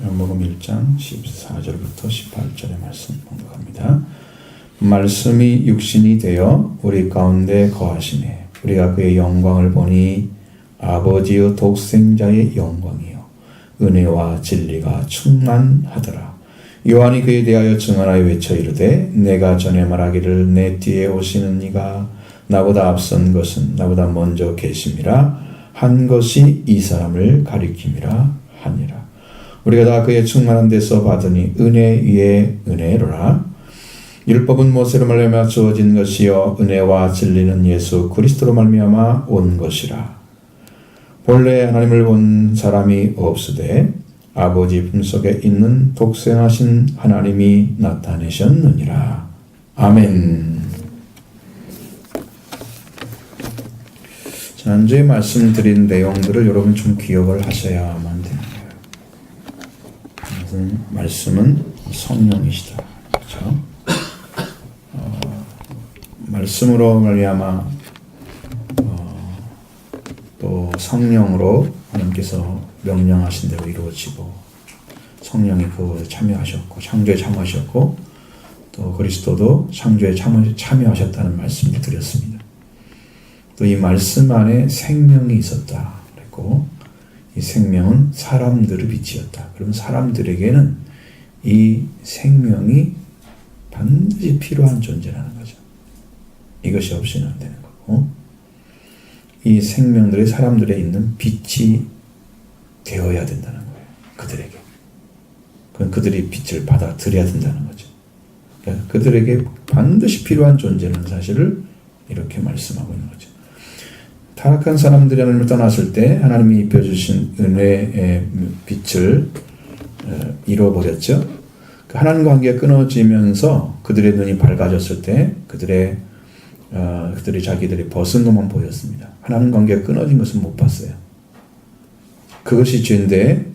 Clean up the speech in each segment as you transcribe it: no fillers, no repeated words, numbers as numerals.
요한복음 1장 14절부터 18절의 말씀 봉독합니다. 말씀이 육신이 되어 우리 가운데 거하시네. 우리가 그의 영광을 보니 아버지의 독생자의 영광이요 은혜와 진리가 충만하더라. 요한이 그에 대하여 증언하여 외쳐 이르되 내가 전에 말하기를 내 뒤에 오시는 이가 나보다 앞선 것은 나보다 먼저 계심이라 한 것이 이 사람을 가리킴이라 하니라. 우리가 다 그의 충만한 데서 받으니 은혜 위에 은혜로라. 율법은 모세로 말미암아 주어진 것이요 은혜와 진리는 예수 그리스도로 말미암아 온 것이라. 본래 하나님을 본 사람이 없으되 아버지 품속에 있는 독생하신 하나님이 나타내셨느니라. 아멘. 지난주에 말씀드린 내용들을 여러분 좀 기억을 하셔야만 됩니다. 말씀은 성령이시다. 그렇죠? 말씀으로 말미암아 또 성령으로 하나님께서 명령하신 대로 이루어지고 성령이 그것에 참여하셨고 창조에 참여하셨고 또 그리스도도 창조에 참여하셨다는 말씀을 드렸습니다. 또 이 말씀 안에 생명이 있었다 그랬고 이 생명은 사람들의 빛이었다. 그러면 사람들에게는 이 생명이 반드시 필요한 존재라는 거죠. 이것이 없이는 안 되는 거고 이 생명들이 사람들에 있는 빛이 되어야 된다는 거예요. 그들에게. 그럼 그들이 빛을 받아들여야 된다는 거죠. 그러니까 그들에게 반드시 필요한 존재라는 사실을 이렇게 말씀하고 있는 거죠. 타락한 사람들이 하나님을 떠났을 때 하나님이 입혀주신 은혜의 빛을 잃어버렸죠. 하나님과 관계가 끊어지면서 그들의 눈이 밝아졌을 때 그들이 자기들이 벗은 것만 보였습니다. 하나님 관계가 끊어진 것은 못 봤어요. 그것이 죄인데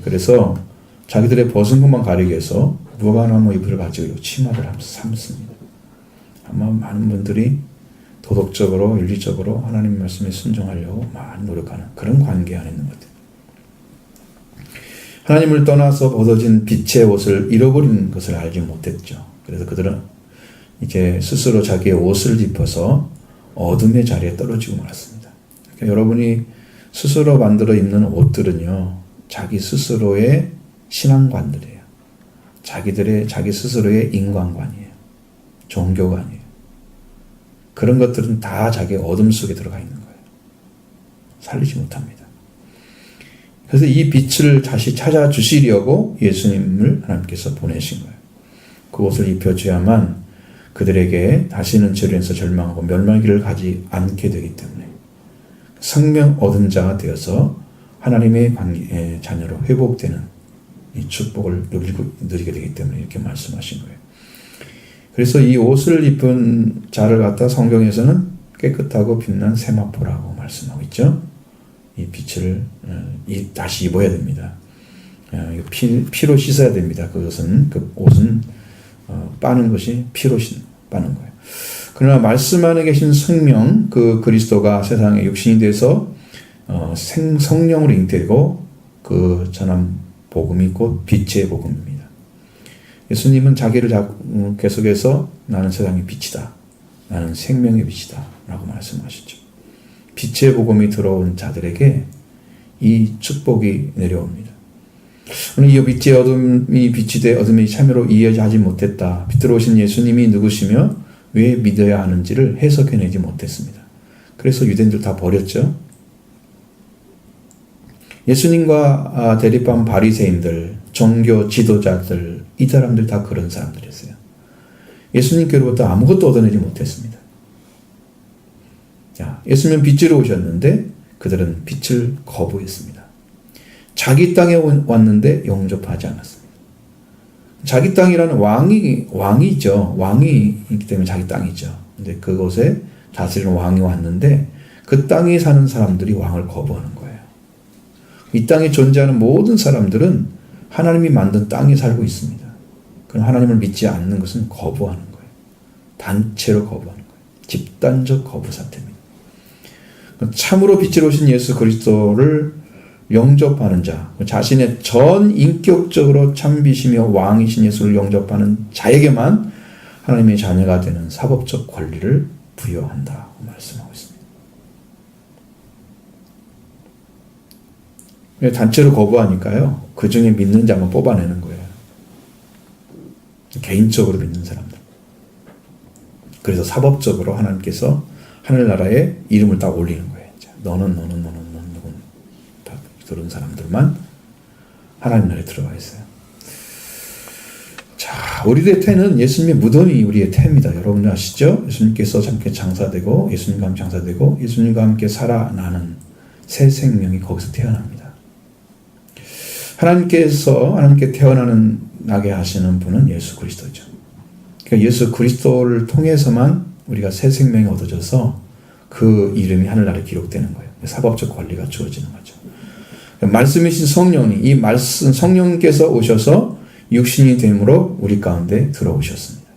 그래서 자기들의 벗은 것만 가리기 위해서 무화과나무 잎을 가지고 치마를 삼습니다. 아마 많은 분들이 도덕적으로 윤리적으로 하나님 말씀에 순종하려고 많이 노력하는 그런 관계 안에 있는 것 같아요. 하나님을 떠나서 벗어진 빛의 옷을 잃어버린 것을 알지 못했죠. 그래서 그들은 이제 스스로 자기의 옷을 입어서 어둠의 자리에 떨어지고 말았습니다. 그러니까 여러분이 스스로 만들어 입는 옷들은요, 자기 스스로의 신앙관들이에요. 자기 스스로의 인간관이에요. 종교관이에요. 그런 것들은 다 자기 어둠 속에 들어가 있는 거예요. 살리지 못합니다. 그래서 이 빛을 다시 찾아주시려고 예수님을 하나님께서 보내신 거예요. 그 옷을 입혀줘야만 그들에게 다시는 죄로 인해서 절망하고 멸망의 길을 가지 않게 되기 때문에 생명 얻은 자가 되어서 하나님의 자녀로 회복되는 이 축복을 누리게 되기 때문에 이렇게 말씀하신 거예요. 그래서 이 옷을 입은 자를 갖다 성경에서는 깨끗하고 빛난 세마포라고 말씀하고 있죠. 이 빛을 다시 입어야 됩니다. 피로 씻어야 됩니다. 그것은 그 옷은 빠는 것이 피로 빠는 거예요. 그러나 말씀 안에 계신 성령 그 그리스도가 세상에 육신이 돼서 성령으로 잉태되고 그 전한 복음이 곧 빛의 복음입니다. 예수님은 자기를 계속해서 나는 세상의 빛이다. 나는 생명의 빛이다. 라고 말씀하시죠. 빛의 복음이 들어온 자들에게 이 축복이 내려옵니다. 이 빛의 어둠이 빛이 돼 어둠이 참여로 이해하지 못했다. 빛으로 오신 예수님이 누구시며 왜 믿어야 하는지를 해석해내지 못했습니다. 그래서 유대인들 다 버렸죠. 예수님과 대립한 바리새인들, 종교 지도자들, 이 사람들 다 그런 사람들이었어요. 예수님께로부터 아무것도 얻어내지 못했습니다. 예수님은 빛으로 오셨는데 그들은 빛을 거부했습니다. 자기 땅에 왔는데 영접하지 않았습니다. 자기 땅이라는 왕이죠. 왕이 있기 때문에 자기 땅이죠. 근데 그곳에 다스리는 왕이 왔는데 그 땅에 사는 사람들이 왕을 거부하는 거예요. 이 땅에 존재하는 모든 사람들은 하나님이 만든 땅에 살고 있습니다. 그럼 하나님을 믿지 않는 것은 거부하는 거예요. 단체로 거부하는 거예요. 집단적 거부 사태입니다. 참으로 빛으로 오신 예수 그리스도를 영접하는 자, 자신의 전 인격적으로 참비시며 왕이신 예수를 영접하는 자에게만 하나님의 자녀가 되는 사법적 권리를 부여한다고 말씀하고 있습니다. 단체로 거부하니까요, 그 중에 믿는 자만 뽑아내는 거예요. 개인적으로 믿는 사람들. 그래서 사법적으로 하나님께서 하늘나라에 이름을 딱 올리는 거예요. 너는 다 그런 사람들만 하나님 나라에 들어가 있어요. 자, 우리의 태는 예수님의 무덤이 우리의 태입니다. 여러분 아시죠? 예수님께서 함께 장사되고 예수님과 함께 장사되고 예수님과 함께 살아나는 새 생명이 거기서 태어납니다. 하나님께 태어나게 하시는 분은 예수 그리스도죠. 그러니까 예수 그리스도를 통해서만 우리가 새 생명이 얻어져서 그 이름이 하늘나라에 기록되는 거예요. 사법적 권리가 주어지는 거죠. 말씀이신 성령이, 이 말씀, 성령께서 오셔서 육신이 됨으로 우리 가운데 들어오셨습니다.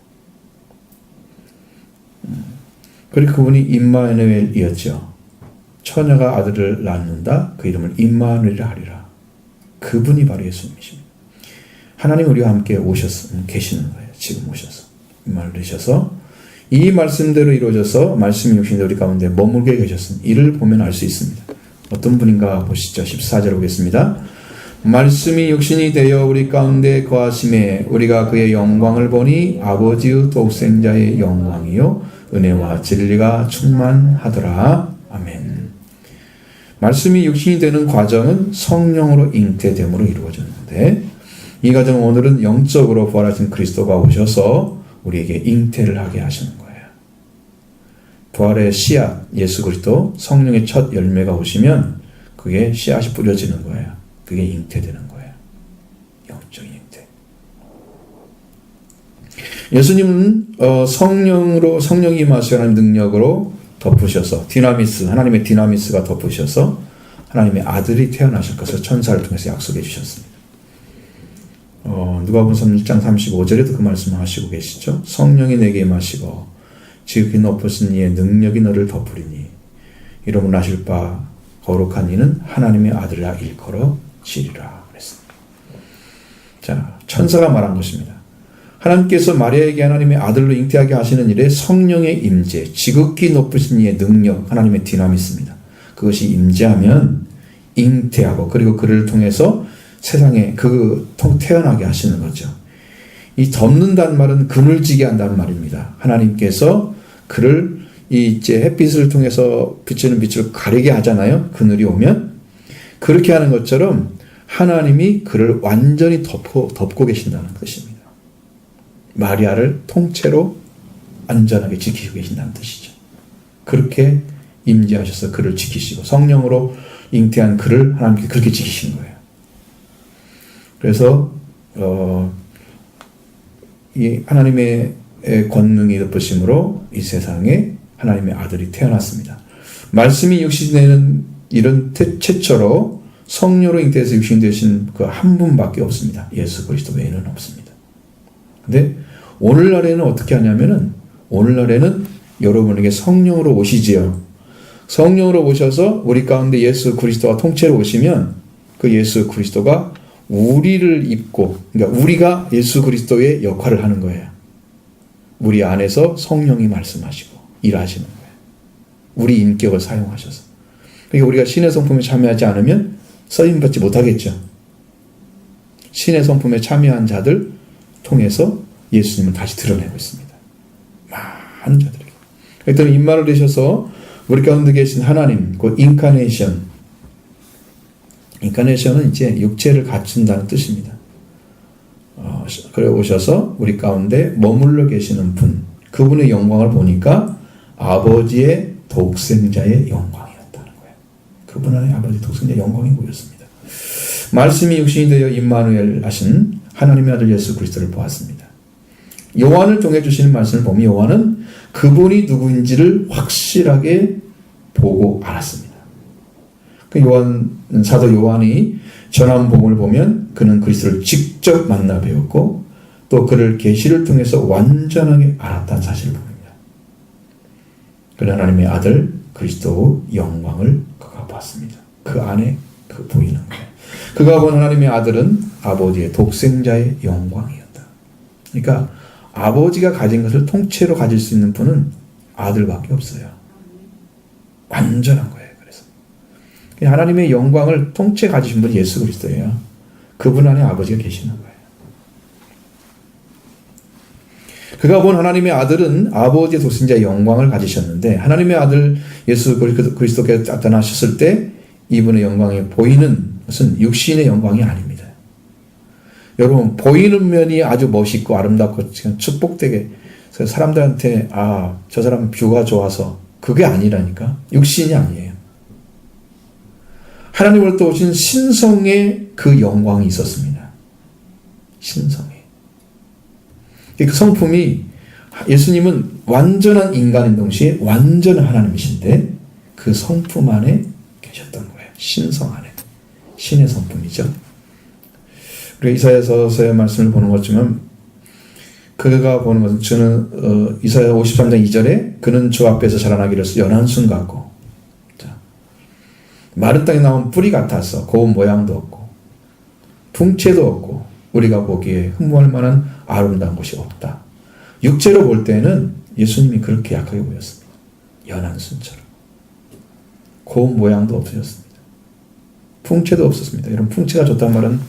그리고 그분이 임마누엘이었죠. 처녀가 아들을 낳는다. 그 이름을 임마누엘이라 하리라. 그분이 바로 예수님이십니다. 하나님 우리와 함께 계시는 거예요. 지금 오셔서. 임마누엘이셔서 이 말씀대로 이루어져서 말씀이 육신이 우리 가운데 머물게 계셨습니다. 이를 보면 알 수 있습니다. 어떤 분인가 보시죠. 14절 보겠습니다. 말씀이 육신이 되어 우리 가운데 거하심에 우리가 그의 영광을 보니 아버지의 독생자의 영광이요 은혜와 진리가 충만하더라. 아멘. 말씀이 육신이 되는 과정은 성령으로 잉태됨으로 이루어졌는데 이 과정은 오늘은 영적으로 부활하신 그리스도가 오셔서 우리에게 잉태를 하게 하시는 거예요. 부활의 씨앗 예수 그리스도 성령의 첫 열매가 오시면 그게 씨앗이 뿌려지는 거예요. 그게 잉태되는 거예요. 영적인 잉태. 예수님은 성령이 임하시고 하나님 능력으로 덮으셔서 하나님의 디나미스가 덮으셔서 하나님의 아들이 태어나실 것을 천사를 통해서 약속해 주셨습니다. 누가복음 1장 35절에도 그 말씀을 하시고 계시죠. 성령이 내게 임하시고 지극히 높으신 이의 능력이 너를 덮으리니 이름을 아실 바 거룩한 이는 하나님의 아들이라 일컬어지리라 그랬습니다. 자, 천사가 말한 것입니다. 하나님께서 마리아에게 하나님의 아들로 잉태하게 하시는 일에 성령의 임재, 지극히 높으신 이의 능력, 하나님의 디나미스입니다. 그것이 임재하면 잉태하고 그리고 그를 통해서 세상에 태어나게 하시는 거죠. 이 덮는다는 말은 그물지게 한다는 말입니다. 하나님께서 그를 이제 햇빛을 통해서 비치는 빛을 가리게 하잖아요. 그늘이 오면 그렇게 하는 것처럼 하나님이 그를 완전히 덮고 계신다는 뜻입니다. 마리아를 통째로 안전하게 지키고 계신다는 뜻이죠. 그렇게 임재하셔서 그를 지키시고 성령으로 잉태한 그를 하나님께 그렇게 지키신 거예요. 그래서 이 하나님의 권능이 덮으심으로 이 세상에 하나님의 아들이 태어났습니다. 말씀이 육신되는 이런 최초로 성령으로 잉태해서 육신 되신 그 한 분밖에 없습니다. 예수 그리스도 외에는 없습니다. 근데 오늘날에는 어떻게 하냐면은 오늘날에는 여러분에게 성령으로 오시지요. 성령으로 오셔서 우리 가운데 예수 그리스도가 통째로 오시면 그 예수 그리스도가 우리를 입고, 그러니까 우리가 예수 그리스도의 역할을 하는 거예요. 우리 안에서 성령이 말씀하시고 일하시는 거예요. 우리 인격을 사용하셔서. 그러니까 우리가 신의 성품에 참여하지 않으면 쓰임받지 못하겠죠. 신의 성품에 참여한 자들 통해서 예수님을 다시 드러내고 있습니다. 많은 자들에게. 그랬더니 임마를 되셔서 우리 가운데 계신 하나님, 그 인카네이션. 인카네이션은 이제 육체를 갖춘다는 뜻입니다. 그래 오셔서 우리 가운데 머물러 계시는 분, 그분의 영광을 보니까 아버지의 독생자의 영광이었다는 거예요. 그분의 아버지 독생자의 영광이 보였습니다. 말씀이 육신이 되어 임마누엘 하신 하나님의 아들 예수 그리스도를 보았습니다. 요한을 통해 주시는 말씀을 보면 요한은 그분이 누구인지를 확실하게 보고 알았습니다. 사도 요한이 전한 복음을 보면 그는 그리스도를 직접 만나 배웠고 또 그를 계시를 통해서 완전하게 알았다는 사실을 봅니다. 그는 하나님의 아들 그리스도의 영광을 그가 봤습니다. 그 안에 그 보이는 거예요. 그가 본 하나님의 아들은 아버지의 독생자의 영광이었다. 그러니까 아버지가 가진 것을 통째로 가질 수 있는 분은 아들밖에 없어요. 완전한 거예요. 그래서 하나님의 영광을 통째 가지신 분이 예수 그리스도예요. 그분 안에 아버지가 계시는 거예요. 그가 본 하나님의 아들은 아버지의 독생자의 영광을 가지셨는데 하나님의 아들 예수 그리스도께서 나타나셨을 때 이분의 영광이 보이는 것은 육신의 영광이 아닙니다. 여러분 보이는 면이 아주 멋있고 아름답고 축복되게 사람들한테 저 사람은 뷰가 좋아서 그게 아니라니까. 육신이 아니에요. 하나님으로부터 오신 신성의 그 영광이 있었습니다. 신성의. 그 성품이 예수님은 완전한 인간인 동시에 완전한 하나님이신데 그 성품 안에 계셨던 거예요. 신성 안에. 신의 성품이죠. 우리가 이사야서의 말씀을 보는 것처럼 그가 보는 것은 저는 이사야 53장 2절에 그는 주 앞에서 자라나기를 연한 순 같고 마른 땅에 나온 뿌리 같아서 고운 모양도 없고 풍채도 없고 우리가 보기에 흠모할 만한 아름다운 것이 없다. 육체로 볼 때는 예수님이 그렇게 약하게 보였습니다. 연한 순처럼. 고운 모양도 없으셨습니다. 풍채도 없었습니다. 여러분 풍채가 좋단 말은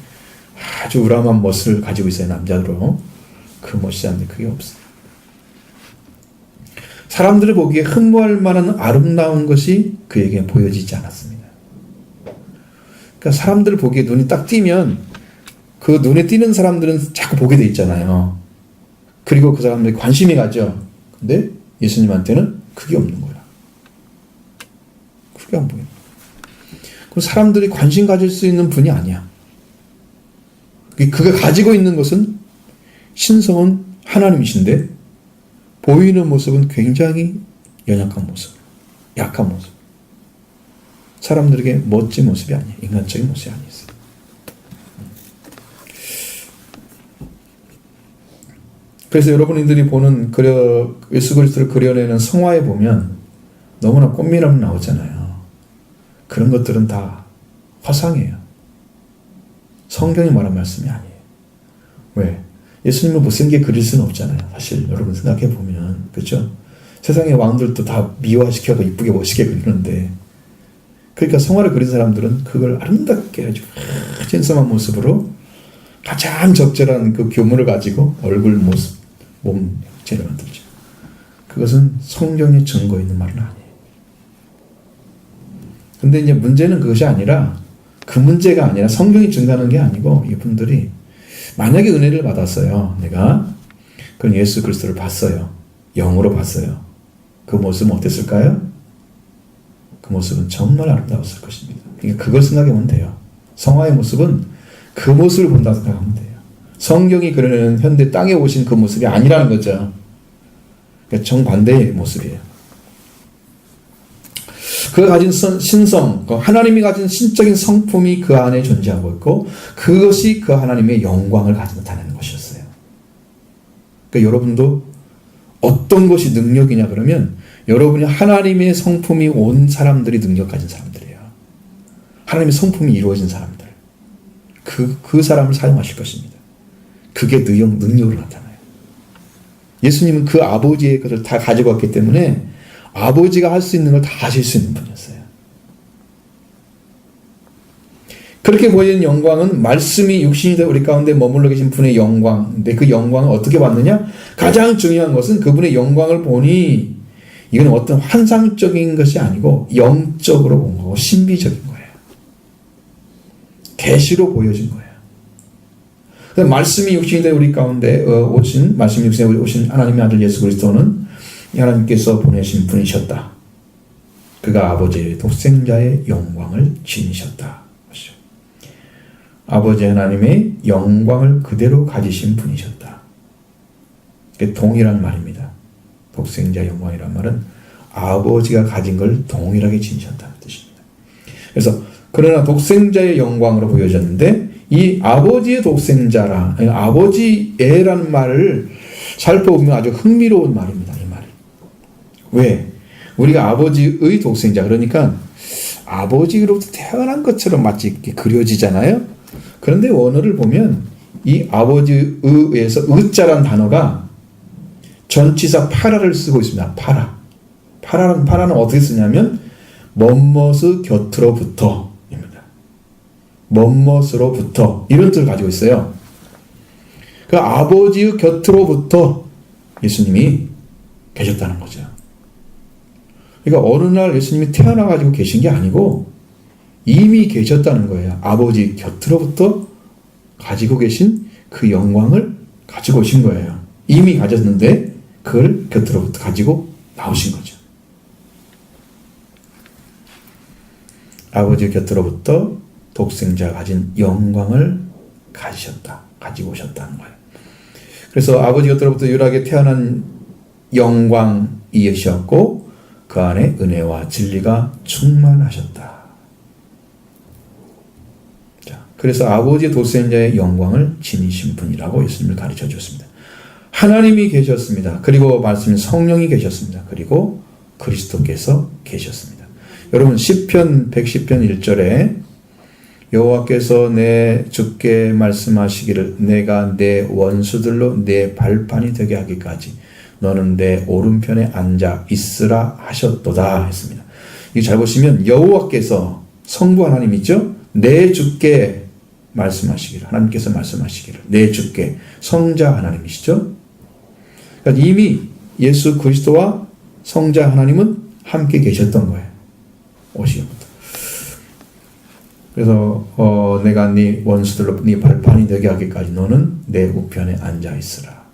아주 우람한 멋을 가지고 있어요. 남자로. 그 멋이 않는데 그게 없어요. 사람들을 보기에 흠모할 만한 아름다운 것이 그에게 보여지지 않았습니다. 그러니까 사람들을 보기에 눈이 딱 띄면 그 눈에 띄는 사람들은 자꾸 보게 돼 있잖아요. 그리고 그 사람들이 관심이 가죠. 근데 예수님한테는 그게 없는 거야. 그게 안 보여. 그 사람들이 관심 가질 수 있는 분이 아니야. 그가 가지고 있는 것은 신성은 하나님이신데 보이는 모습은 굉장히 연약한 모습, 약한 모습. 사람들에게 멋진 모습이 아니에요. 인간적인 모습이 아니었어요. 그래서 여러분들이 보는 예수 그리스도를 그려내는 성화에 보면 너무나 꽃미남 나오잖아요. 그런 것들은 다 화상이에요. 성경이 말한 말씀이 아니에요. 왜? 예수님을 못생기게 그릴 수는 없잖아요. 사실 여러분 생각해 보면 그렇죠? 세상의 왕들도 다 미화시켜서 이쁘게 멋있게 그리는데 그러니까 성화를 그린 사람들은 그걸 아름답게 아주 신성한 모습으로 가장 적절한 그 교물을 가지고 얼굴 모습, 몸 형체를 만들죠. 그것은 성경에 증거 있는 말은 아니에요. 근데 이제 문제는 그것이 아니라 그 문제가 아니라 성경이 증거하는 게 아니고 이분들이 만약에 은혜를 받았어요. 내가 그럼 예수 그리스도를 봤어요. 영으로 봤어요. 그 모습은 어땠을까요? 그 모습은 정말 아름다웠을 것입니다. 그러니까 그걸 생각하면 돼요. 성화의 모습은 그 모습을 본다고 생각하면 돼요. 성경이 그려내는 현대 땅에 오신 그 모습이 아니라는 거죠. 그러니까 정반대의 모습이에요. 그가 가진 신성, 하나님이 가진 신적인 성품이 그 안에 존재하고 있고 그것이 그 하나님의 영광을 나타내는 것이었어요. 그러니까 여러분도 어떤 것이 능력이냐 그러면 여러분이 하나님의 성품이 온 사람들이 능력 가진 사람들이에요. 하나님의 성품이 이루어진 사람들. 그 사람을 사용하실 것입니다. 그게 능력으로 나타나요. 예수님은 그 아버지의 것을 다 가지고 왔기 때문에 아버지가 할 수 있는 걸 다 하실 수 있는 분이었어요. 그렇게 보이는 영광은 말씀이 육신이 되어 우리 가운데 머물러 계신 분의 영광. 근데 그 영광을 어떻게 받느냐? 가장 중요한 것은 그분의 영광을 보니 이건 어떤 환상적인 것이 아니고 영적으로 본 거고 신비적인 거예요. 계시로 보여진 거예요. 말씀이 육신이 되어 우리 가운데 오신 말씀이 육신에 오신 하나님의 아들 예수 그리스도는 하나님께서 보내신 분이셨다. 그가 아버지의 독생자의 영광을 지니셨다. 아버지 하나님의 영광을 그대로 가지신 분이셨다. 그게 동일한 말입니다. 독생자 영광이란 말은 아버지가 가진 걸 동일하게 지니셨다는 뜻입니다. 그래서 그러나 독생자의 영광으로 보여졌는데 이 아버지의 독생자라 아버지애라는 말을 살펴보면 아주 흥미로운 말입니다. 이 말이. 왜? 우리가 아버지의 독생자 그러니까 아버지로부터 태어난 것처럼 마치 이렇게 그려지잖아요. 그런데 원어를 보면 이 아버지에서 의자란 단어가 전치사 파라를 쓰고 있습니다. 파라는 어떻게 쓰냐면 뭐뭇의 곁으로부터 입니다. 뭐뭇으로부터 이런 뜻을 가지고 있어요. 그 아버지의 곁으로부터 예수님이 계셨다는 거죠. 그러니까 어느 날 예수님이 태어나가지고 계신 게 아니고 이미 계셨다는 거예요. 아버지 곁으로부터 가지고 계신 그 영광을 가지고 오신 거예요. 이미 가졌는데 그걸 곁으로부터 가지고 나오신 거죠. 아버지 곁으로부터 독생자가 가진 영광을 가지고 오셨다는 거예요. 그래서 아버지 곁으로부터 유일하게 태어난 영광이셨고 그 안에 은혜와 진리가 충만하셨다. 자, 그래서 아버지 독생자의 영광을 지니신 분이라고 예수님을 가르쳐 주었습니다. 하나님이 계셨습니다. 그리고 말씀인 성령이 계셨습니다. 그리고 그리스도께서 계셨습니다. 여러분 시편 110편 1절에 여호와께서 내 주께 말씀하시기를 내가 내 원수들로 내 발판이 되게 하기까지 너는 내 오른편에 앉아 있으라 하셨도다 했습니다. 이거 잘 보시면 여호와께서 성부 하나님이죠. 내 주께 말씀하시기를 하나님께서 말씀하시기를 내 주께 성자 하나님이시죠. 그러니까 이미 예수 그리스도와 성자 하나님은 함께 계셨던 거예요. 오시기부터. 그래서 내가 네 원수들로 네 발판이 되게 하기까지 너는 내 우편에 앉아 있으라.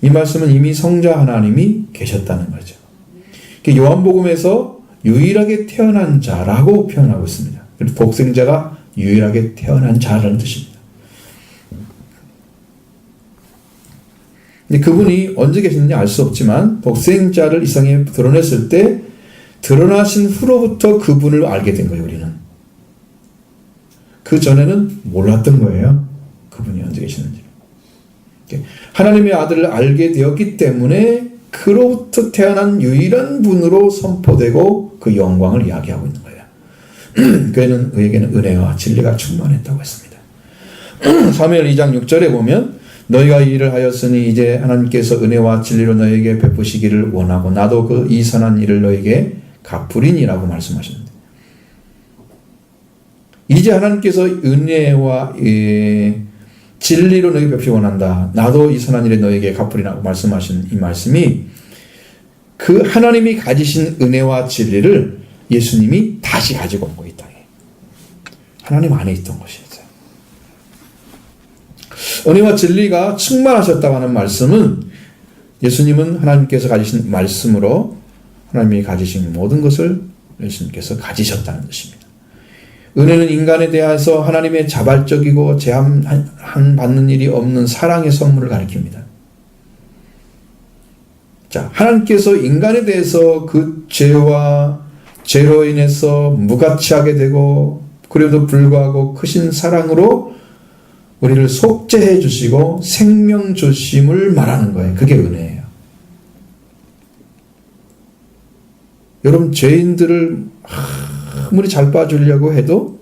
이 말씀은 이미 성자 하나님이 계셨다는 거죠. 요한복음에서 유일하게 태어난 자라고 표현하고 있습니다. 그래서 독생자가 유일하게 태어난 자라는 뜻입니다. 근데 그분이 언제 계셨는지 알 수 없지만 독생자를 이 세상에 드러냈을 때 드러나신 후로부터 그분을 알게 된 거예요. 우리는. 그 전에는 몰랐던 거예요. 그분이 언제 계시는지. 하나님의 아들을 알게 되었기 때문에 그로부터 태어난 유일한 분으로 선포되고 그 영광을 이야기하고 있는 거예요. 그에게는 은혜와 진리가 충만했다고 했습니다. 사무엘 2장 6절에 보면 너희가 이 일을 하였으니 이제 하나님께서 은혜와 진리로 너희에게 베푸시기를 원하고 나도 그 이 선한 일을 너희에게 갚으리니라고 말씀하셨는데 이제 하나님께서 은혜와 진리로 너희에게 베푸시기 원한다. 나도 이 선한 일에 너희에게 갚으리라고 말씀하신 이 말씀이 그 하나님이 가지신 은혜와 진리를 예수님이 다시 가지고 온 거예요. 이 땅에. 하나님 안에 있던 것이었어요. 은혜와 진리가 충만하셨다고 하는 말씀은 예수님은 하나님께서 가지신 말씀으로 하나님이 가지신 모든 것을 예수님께서 가지셨다는 뜻입니다. 은혜는 인간에 대해서 하나님의 자발적이고 제한받는 일이 없는 사랑의 선물을 가리킵니다. 자, 하나님께서 인간에 대해서 그 죄로 인해서 무가치하게 되고 그래도 불구하고 크신 사랑으로 우리를 속죄해 주시고 생명 주심을 말하는 거예요. 그게 은혜예요. 여러분 죄인들을 아무리 잘 봐주려고 해도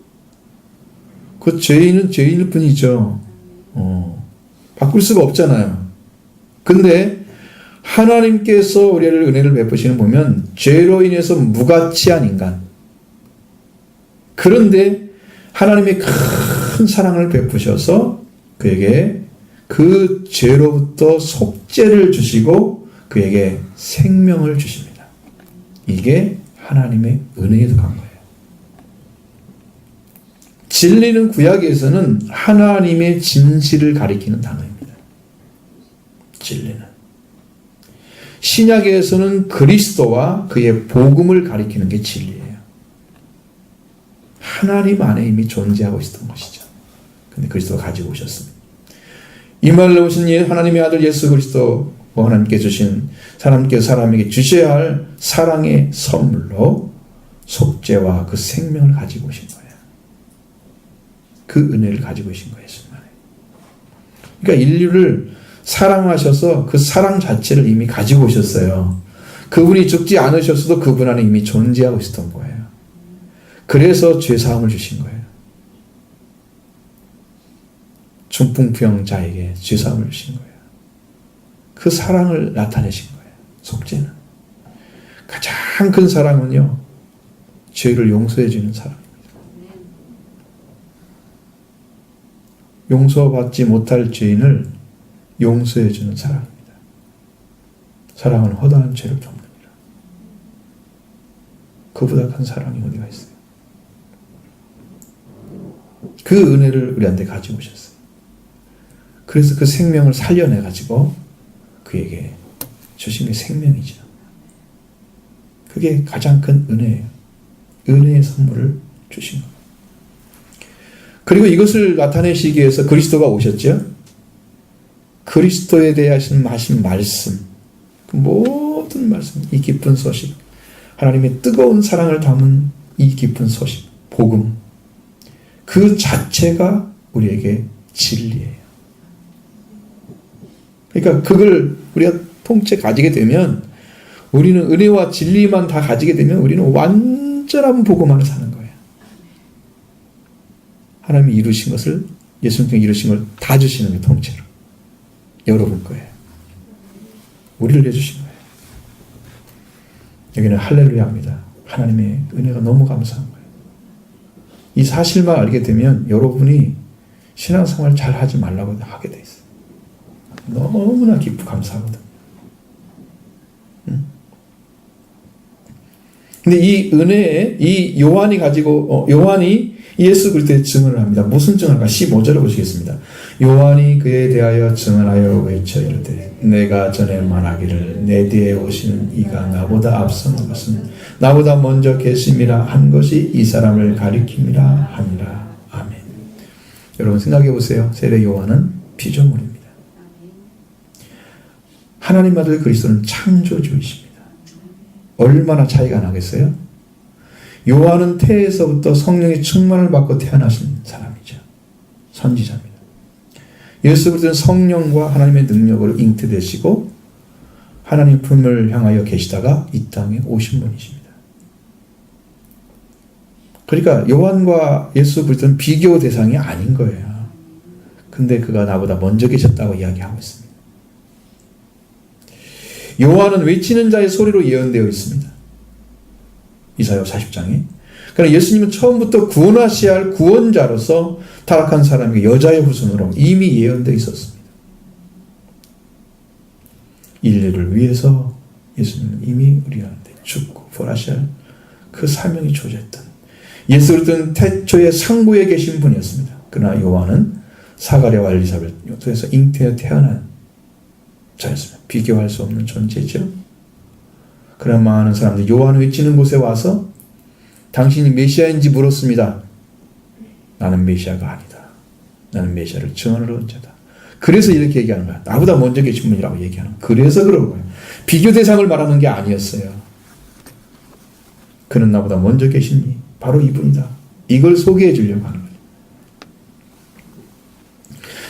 그 죄인은 죄인일 뿐이죠. 바꿀 수가 없잖아요. 근데 하나님께서 우리를 은혜를 베푸시는 보면 죄로 인해서 무가치한 인간. 그런데 하나님의 큰 사랑을 베푸셔서 그에게 그 죄로부터 속죄를 주시고 그에게 생명을 주십니다. 이게 하나님의 은혜에 속한 거예요. 진리는 구약에서는 하나님의 진실을 가리키는 단어입니다. 진리는. 신약에서는 그리스도와 그의 복음을 가리키는 게 진리예요. 하나님 안에 이미 존재하고 있었던 것이죠. 근데 그리스도가 가지고 오셨습니다. 이 말로 오신 하나님의 아들 예수 그리스도 하나님께 주신 사람에게 주셔야 할 사랑의 선물로 속죄와 그 생명을 가지고 오신 거예요. 그 은혜를 가지고 오신 거예요. 그러니까 인류를 사랑하셔서 그 사랑 자체를 이미 가지고 오셨어요. 그분이 죽지 않으셨어도 그분 안에 이미 존재하고 있었던 거예요. 그래서 죄사함을 주신 거예요. 중풍병자에게 죄사함을 주신 거예요. 그 사랑을 나타내신 거예요. 속죄는. 가장 큰 사랑은요, 죄를 용서해 주는 사랑입니다. 용서받지 못할 죄인을 용서해 주는 사랑입니다. 사랑은 허다한 죄를 덮느니라. 그보다 큰 사랑이 어디가 있어요? 그 은혜를 우리한테 가지고 오셨어요. 그래서 그 생명을 살려내 가지고 그에게 주신 게 생명이죠. 그게 가장 큰 은혜예요. 은혜의 선물을 주신 것. 그리고 이것을 나타내시기 위해서 그리스도가 오셨죠. 그리스도에 대해 하신 말씀, 그 모든 말씀, 이 깊은 소식, 하나님의 뜨거운 사랑을 담은 이 깊은 소식, 복음, 그 자체가 우리에게 진리예요. 그러니까 그걸 우리가 통째 가지게 되면, 우리는 은혜와 진리만 다 가지게 되면 우리는 완전한 복음 안에 사는 거예요. 하나님이 이루신 것을, 예수님께서 이루신 걸 다 주시는 게 통째로 여러분 거예요. 우리를 내주신 거예요. 여기는 할렐루야입니다. 하나님의 은혜가 너무 감사한 거예요. 이 사실만 알게 되면 여러분이 신앙생활 잘 하지 말라고 하게 돼 있어요. 너무나 기쁘고 감사하거든. 근데 이 은혜에 이 요한이 예수 그리스도의 증언을 합니다. 무슨 증언일까? 15절을 보시겠습니다. 요한이 그에 대하여 증언하여 외쳐 이르되 내가 전에 말하기를 내 뒤에 오시는 이가 나보다 앞서는 것은 나보다 먼저 계심이라 한 것이 이 사람을 가리킴이라 하니라. 아멘. 여러분 생각해 보세요. 세례 요한은 피조물입니다. 하나님 아들 그리스도는 창조주이십니다. 얼마나 차이가 나겠어요? 요한은 태에서부터 성령의 충만을 받고 태어나신 사람이죠. 선지자입니다. 예수 그리스도는 성령과 하나님의 능력으로 잉태되시고 하나님 품을 향하여 계시다가 이 땅에 오신 분이십니다. 그러니까 요한과 예수 그리스도는 비교 대상이 아닌 거예요. 근데 그가 나보다 먼저 계셨다고 이야기하고 있습니다. 요한은 외치는 자의 소리로 예언되어 있습니다. 이사야 40장에. 그러나 예수님은 처음부터 구원하셔야 할 구원자로서 타락한 사람에게 여자의 후손으로 이미 예언되어 있었습니다. 인류를 위해서 예수님은 이미 우리한테 죽고 부활하셔야 할 그 사명이 주어졌던 예수 그리스도는 태초에 상부에 계신 분이었습니다. 그러나 요한은 사가랴와 엘리사벳에서 잉태에 태어난 자였습니다. 비교할 수 없는 존재죠. 그러나 많은 사람들이 요한을 외치는 곳에 와서 당신이 메시아인지 물었습니다. 나는 메시아가 아니다. 나는 메시아를 증언을 한 자다. 그래서 이렇게 얘기하는 거야. 나보다 먼저 계신 분이라고 얘기하는 거야. 그래서 그런 거예요. 비교 대상을 말하는 게 아니었어요. 그는 나보다 먼저 계시니 바로 이분이다. 이걸 소개해 주려고 하는 거예요.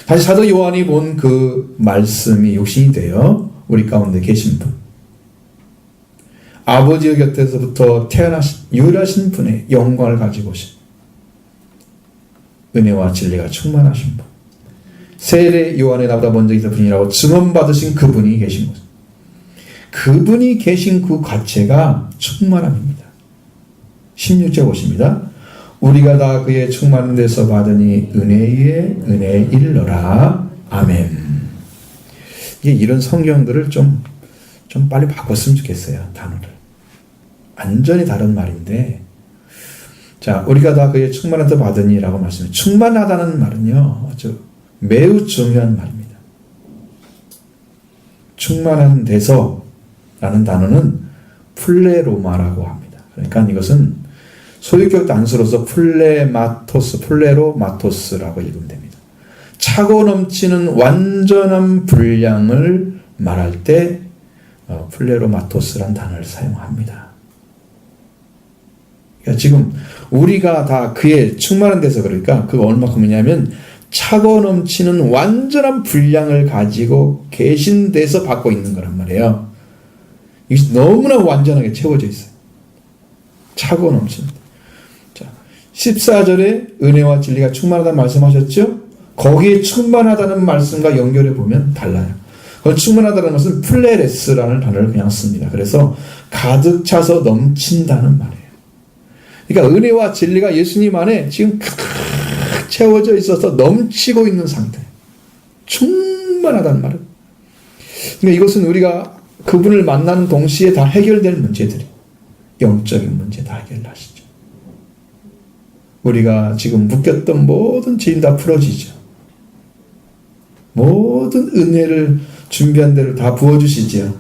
다시 사도 요한이 본 그 말씀이 육신이 되어 우리 가운데 계신 분, 아버지의 곁에서부터 태어나신 유일하신 분의 영광을 가지고 오신 은혜와 진리가 충만하신 분, 세례 요한의 나보다 먼저 계신 분이라고 증언받으신 그분이 계신 곳, 그분이 계신 그 가치가 충만함입니다. 16절 보십니다. 우리가 다 그의 충만한 데서 받으니 은혜에 은혜에 이르러라. 아멘. 이게 이런 성경들을 좀 빨리 바꿨으면 좋겠어요. 단어를. 완전히 다른 말인데, 자, 우리가 다 그의 충만한 데서 받으니라고 말씀해요. 충만하다는 말은요, 아주 매우 중요한 말입니다. 충만한 데서라는 단어는 플레로마라고 합니다. 그러니까 이것은 소유격 단수로서 플레로마토스라고 읽으면 됩니다. 차고 넘치는 완전한 분량을 말할 때 플레로마토스라는 단어를 사용합니다. 그러니까 지금 우리가 다 그의 충만한 데서, 그러니까 그가 얼마큼이냐면 차고 넘치는 완전한 분량을 가지고 계신 데서 받고 있는 거란 말이에요. 이게 너무나 완전하게 채워져 있어요. 차고 넘치는. 자, 14절에 은혜와 진리가 충만하다는 말씀하셨죠? 거기에 충만하다는 말씀과 연결해 보면 달라요. 충만하다는 것은 플레레스라는 단어를 그냥 씁니다. 그래서 가득 차서 넘친다는 말이에요. 그러니까 은혜와 진리가 예수님 안에 지금 가득 채워져 있어서 넘치고 있는 상태. 충만하다는 말은. 그러니까 이것은 우리가 그분을 만나는 동시에 다 해결될 문제들이, 영적인 문제 다 해결하시죠. 우리가 지금 묶였던 모든 죄인 다 풀어지죠. 모든 은혜를 준비한 대로 다 부어주시죠.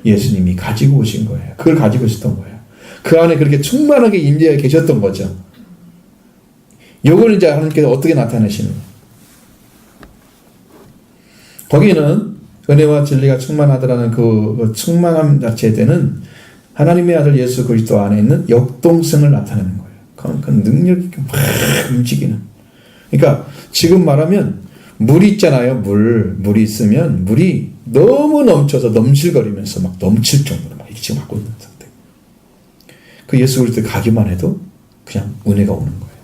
예수님이 가지고 오신 거예요. 그걸 가지고 있었던 거예요. 그 안에 그렇게 충만하게 임재해 계셨던 거죠. 이걸 이제 하나님께서 어떻게 나타내시는 거예요? 거기는 은혜와 진리가 충만하더라는 그 충만함 자체에 대는 하나님의 아들 예수 그리스도 안에 있는 역동성을 나타내는 거예요. 그 능력이 막 움직이는. 그러니까 지금 말하면 물이 있잖아요. 물이 있으면 물이 너무 넘쳐서 넘실거리면서 막 넘칠 정도로 막 지금 갖고 있는 상태. 그 예수 그리스도에 가기만 해도 그냥 은혜가 오는 거예요.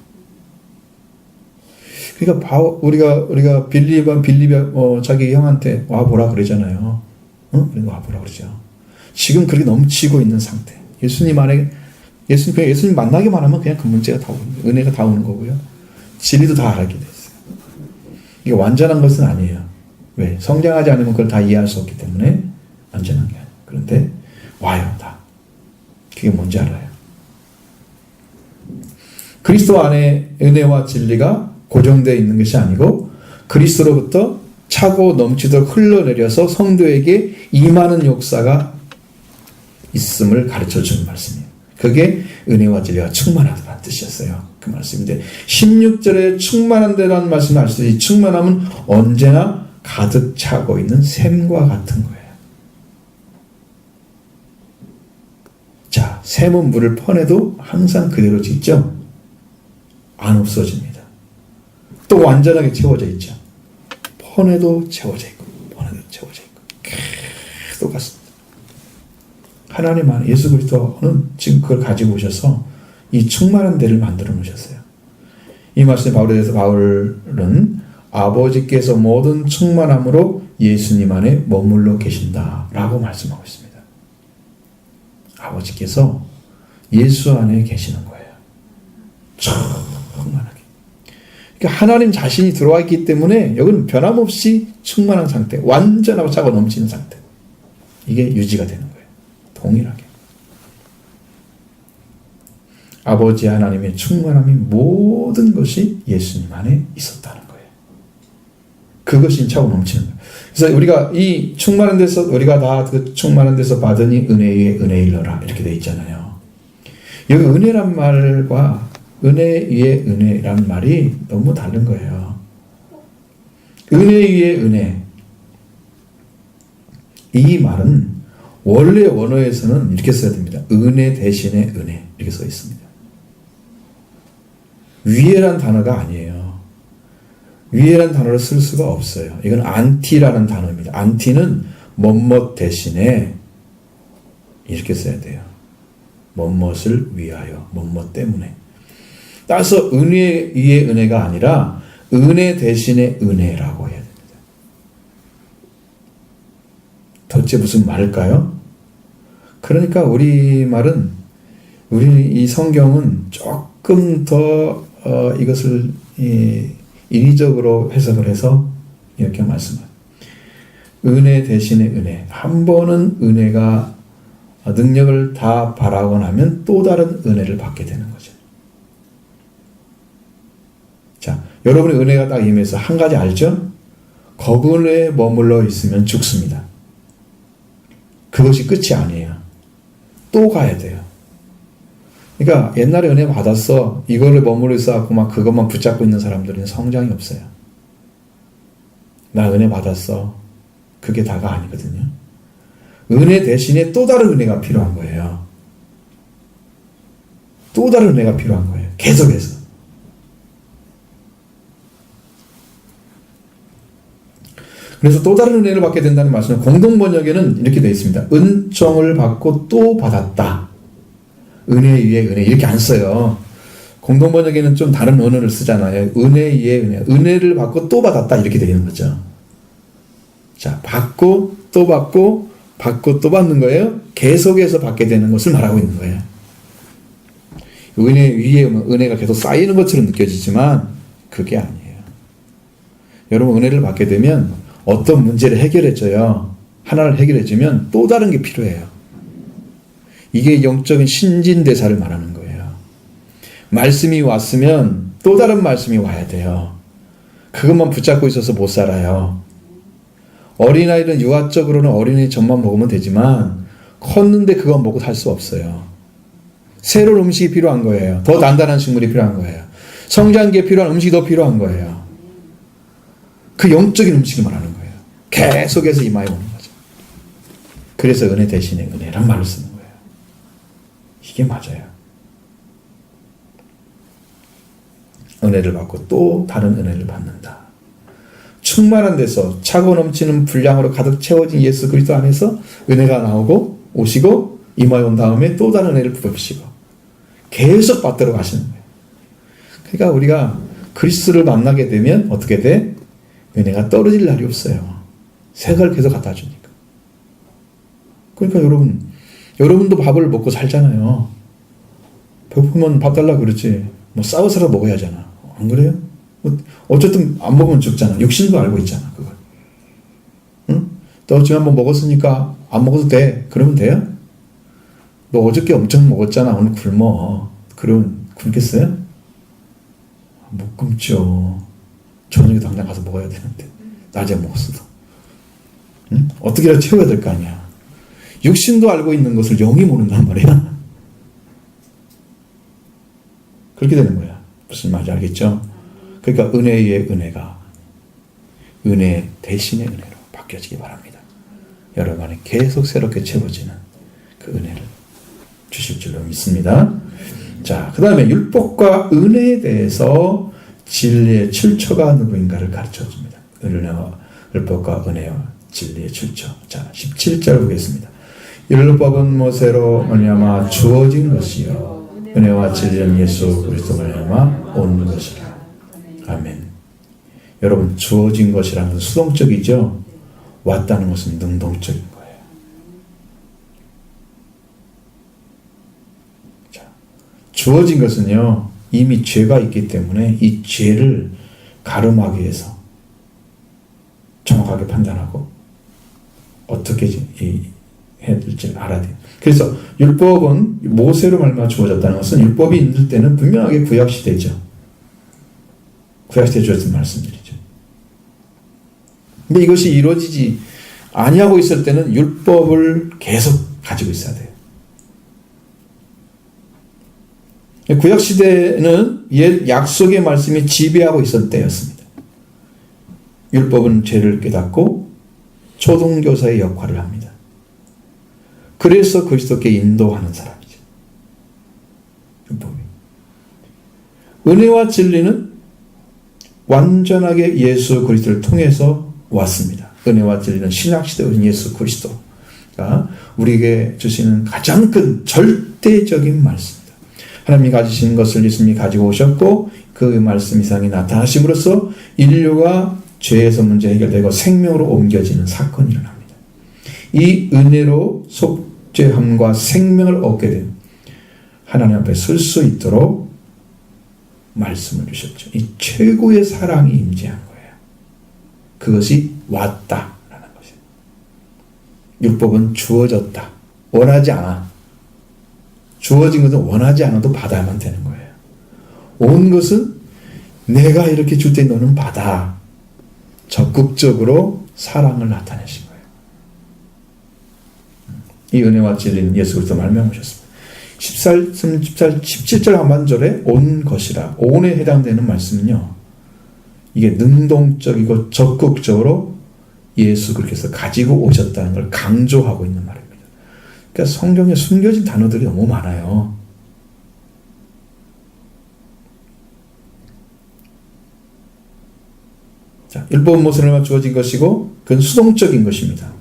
그러니까 우리가 빌립 자기 형한테 와 보라 그러잖아요. 와 보라 그러죠. 지금 그렇게 넘치고 있는 상태. 예수님 안에 예수님 만나기만 하면 그냥 그 문제가 다 오는 거예요. 은혜가 다 오는 거고요. 진리도 다 알게 됐어요. 이게 완전한 것은 아니에요. 왜? 성장하지 않으면 그걸 다 이해할 수 없기 때문에 완전한 게 아니에요. 그런데 와요, 다. 그게 뭔지 알아요. 그리스도 안에 은혜와 진리가 고정되어 있는 것이 아니고 그리스도로부터 차고 넘치도록 흘러내려서 성도에게 임하는 역사가 있음을 가르쳐주는 말씀이에요. 그게 은혜와 진리가 충만하다는 뜻이었어요. 그 말씀인데 16절에 충만한 데라는 말씀을 아시듯이 충만함은 언제나 가득 차고 있는 샘과 같은 거예요. 자, 샘은 물을 퍼내도 항상 그대로 있죠? 안 없어집니다. 또 완전하게 채워져 있죠. 퍼내도 채워져 있고 퍼내도 채워져 있고 똑같습니다. 하나님 안에 예수 그리스도는 지금 그걸 가지고 오셔서 이 충만한 데를 만들어 놓으셨어요. 이 말씀에 바울에 대해서 바울은 아버지께서 모든 충만함으로 예수님 안에 머물러 계신다라고 말씀하고 있습니다. 아버지께서 예수 안에 계시는 거예요. 충만하게. 그러니까 하나님 자신이 들어와 있기 때문에 여기는 변함없이 충만한 상태, 완전하고 차고 넘치는 상태. 이게 유지가 되는 거예요. 동일하게. 아버지 하나님의 충만함이 모든 것이 예수님 안에 있었다는 거예요. 그것이 차고 넘치는 거예요. 그래서 우리가 이 충만한 데서 우리가 다 그 충만한 데서 받으니 은혜 위에 은혜일러라 이렇게 돼 있잖아요. 여기 은혜란 말과 은혜 위에 은혜란 말이 너무 다른 거예요. 은혜 위에 은혜. 이 말은 원래 원어에서는 이렇게 써야 됩니다. 은혜 대신에 은혜 이렇게 써 있습니다. 위에란 단어가 아니에요. 위에란 단어를 쓸 수가 없어요. 이건 안티라는 단어입니다. 안티는 뭐뭐 대신에 이렇게 써야 돼요. 뭐뭇을 위하여, 뭐뭐 때문에. 따라서 은혜 위에 은혜가 아니라 은혜 대신에 은혜라고 해야 됩니다. 도대체 무슨 말일까요? 그러니까 우리 이 성경은 조금 더 이것을 인위적으로 해석을 해서 이렇게 말씀합니다. 은혜 대신에 은혜. 한 번은 은혜가 능력을 다 바라고 나면 또 다른 은혜를 받게 되는 거죠. 자, 여러분의 은혜가 딱 임해서 한 가지 알죠? 거기에 머물러 있으면 죽습니다. 그것이 끝이 아니에요. 또 가야 돼요. 그러니까 옛날에 은혜 받았어. 이거를 머물러 있어갖고 막 그것만 붙잡고 있는 사람들은 성장이 없어요. 나 은혜 받았어. 그게 다가 아니거든요. 은혜 대신에 또 다른 은혜가 필요한 거예요. 또 다른 은혜가 필요한 거예요. 계속해서. 그래서 또 다른 은혜를 받게 된다는 말씀은 공동 번역에는 이렇게 되어 있습니다. 은총을 받고 또 받았다. 은혜 위에 은혜 이렇게 안 써요. 공동번역에는 좀 다른 언어를 쓰잖아요. 은혜의 은혜. 은혜를 받고 또 받았다. 이렇게 되는 거죠. 자, 받고 또 받고 받고 또 받는 거예요. 계속해서 받게 되는 것을 말하고 있는 거예요. 은혜 위에 은혜가 계속 쌓이는 것처럼 느껴지지만 그게 아니에요. 여러분, 은혜를 받게 되면 어떤 문제를 해결해줘요. 하나를 해결해주면 또 다른 게 필요해요. 이게 영적인 신진대사를 말하는 거예요. 말씀이 왔으면 또 다른 말씀이 와야 돼요. 그것만 붙잡고 있어서 못 살아요. 어린아이는 유아적으로는 어린이 젖만 먹으면 되지만 컸는데 그건 먹고 살 수 없어요. 새로운 음식이 필요한 거예요. 더 단단한 식물이 필요한 거예요. 성장기에 필요한 음식이 더 필요한 거예요. 그 영적인 음식을 말하는 거예요. 계속해서 이마에 오는 거죠. 그래서 은혜 대신에 은혜란 말을 쓰는 거예요. 이게 맞아요. 은혜를 받고 또 다른 은혜를 받는다. 충만한 데서 차고 넘치는 분량으로 가득 채워진 예수 그리스도 안에서 은혜가 나오고 오시고 이마에 온 다음에 또 다른 은혜를 부으시고 계속 받도록 하시는 거예요. 그러니까 우리가 그리스도를 만나게 되면 어떻게 돼? 은혜가 떨어질 날이 없어요. 새걸 계속 갖다 주니까. 그러니까 여러분도 밥을 먹고 살잖아요. 배고프면 밥 달라 그러지. 뭐 싸워서라도 먹어야 하잖아. 안 그래요? 어쨌든 안 먹으면 죽잖아. 육신도 알고 있잖아, 그걸. 응? 너 지난번 먹었으니까 안 먹어도 돼. 그러면 돼요? 너 어저께 엄청 먹었잖아. 오늘 굶어. 그러면 굶겠어요? 못 굶죠. 저녁에 당장 가서 먹어야 되는데. 낮에 먹었어도. 응? 어떻게라도 채워야 될 거 아니야. 육신도 알고 있는 것을 영이 모른단 말이야. 그렇게 되는 거야. 무슨 말인지 알겠죠? 그러니까 은혜의 은혜가 은혜 대신의 은혜로 바뀌어지기 바랍니다. 여러분 안에 계속 새롭게 채워지는 그 은혜를 주실 줄로 믿습니다. 자, 그 다음에 율법과 은혜에 대해서 진리의 출처가 누구인가를 가르쳐 줍니다. 율법과 은혜와 진리의 출처. 자, 17절 보겠습니다. 율법은 모세로 말미암아 주어진 것이요 은혜와 진리는 예수 그리스도로 말미암아 온 것이라. 아멘. 여러분, 주어진 것이라는 것은 수동적이죠. 왔다는 것은 능동적인 거예요. 자, 주어진 것은요, 이미 죄가 있기 때문에 이 죄를 가름하기 위해서 정확하게 판단하고 어떻게 해야 될지 알아야 돼요. 그래서 율법은 모세로 말미암아 주어졌다는 것은 율법이 있을 때는 분명하게 구약시대죠. 구약시대에 주었던 말씀들이죠. 근데 이것이 이루어지지 아니하고 있을 때는 율법을 계속 가지고 있어야 돼요. 구약시대는 옛 약속의 말씀이 지배하고 있었던 때였습니다. 율법은 죄를 깨닫고 초등교사의 역할을 합니다. 그래서 그리스도께 인도하는 사람이죠. 율법이. 은혜와 진리는 완전하게 예수 그리스도를 통해서 왔습니다. 은혜와 진리는 신약시대에 오신 예수 그리스도가 우리에게 주시는 가장 큰 절대적인 말씀입니다. 하나님이 가지신 것을 예수님이 가지고 오셨고 그 말씀 이상이 나타나심으로써 인류가 죄에서 문제 해결되고 생명으로 옮겨지는 사건이 일어납니다. 이 은혜로 속죄함과 생명을 얻게 된 하나님 앞에 설 수 있도록 말씀을 주셨죠. 이 최고의 사랑이 임재한 거예요. 그것이 왔다라는 것이에요. 율법은 주어졌다. 원하지 않아. 주어진 것은 원하지 않아도 받아야만 되는 거예요. 온 것은 내가 이렇게 줄 때 너는 받아. 적극적으로 사랑을 나타내신 거예요. 이 은혜와 진리는 예수 그리스도 말미암으셨습니다. 17절 하반절에 온 것이라 온에 해당되는 말씀은요, 이게 능동적이고 적극적으로 예수 그리스도께서 가지고 오셨다는 걸 강조하고 있는 말입니다. 그러니까 성경에 숨겨진 단어들이 너무 많아요. 자, 율법은 모세로만 주어진 것이고 그건 수동적인 것입니다.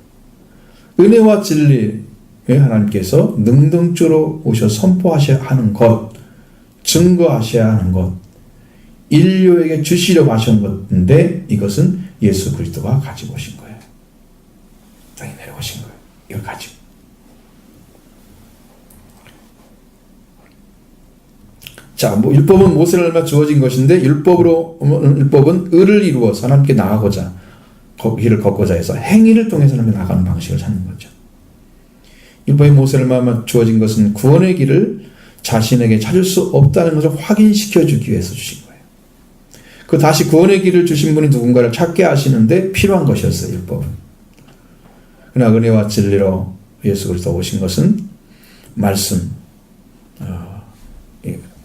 은혜와 진리 하나님께서 능동적으로 오셔 선포하셔야 하는 것, 증거하셔야 하는 것, 인류에게 주시려고 하신 것인데 이것은 예수 그리스도가 가지고 오신 거예요. 땅에 내려오신 거예요. 이걸 가지고. 자, 율법은 모세를 얼마 주어진 것인데 율법은 의를 이루어서 하나님께 나아가고자 길을 걷고자 해서 행위를 통해서 하나님께 나가는 방식을 찾는 거죠. 율법이 모세를 얼마 주어진 것은 구원의 길을 자신에게 찾을 수 없다는 것을 확인시켜 주기 위해서 주신 거예요. 그 다시 구원의 길을 주신 분이 누군가를 찾게 하시는데 필요한 것이었어요. 율법은. 그러나 은혜와 진리로 예수 그리스도 오신 것은 말씀,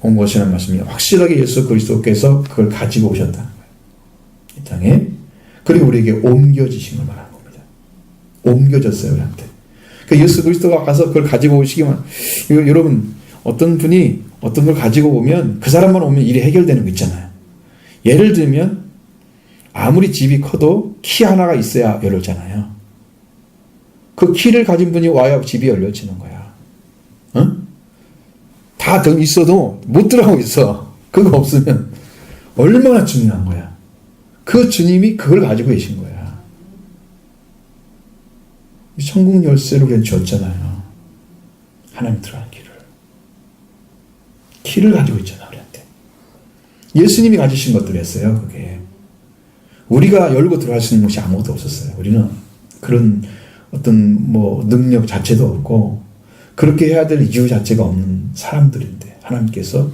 온 것이라는 말씀이 확실하게 예수 그리스도께서 그걸 가지고 오셨다는 거예요. 이 땅에. 그리고 우리에게 옮겨지신 걸 말하는 겁니다. 옮겨졌어요, 우리한테. 그러니까 예수 그리스도가 가서 그걸 가지고 오시기만, 여러분, 어떤 분이 어떤 걸 가지고 오면 그 사람만 오면 일이 해결되는 거 있잖아요. 예를 들면, 아무리 집이 커도 키 하나가 있어야 열리잖아요. 그 키를 가진 분이 와야 집이 열려지는 거야. 응? 다 더 있어도 못 들어가고 있어. 그거 없으면 얼마나 중요한 거야. 그 주님이 그걸 가지고 계신 거야. 천국 열쇠로 그냥 줬잖아요. 하나님 들어가는 길을. 키를 가지고 있잖아, 우리한테. 예수님이 가지신 것들이었어요, 그게. 우리가 열고 들어갈 수 있는 것이 아무것도 없었어요. 우리는 그런 어떤 능력 자체도 없고, 그렇게 해야 될 이유 자체가 없는 사람들인데 하나님께서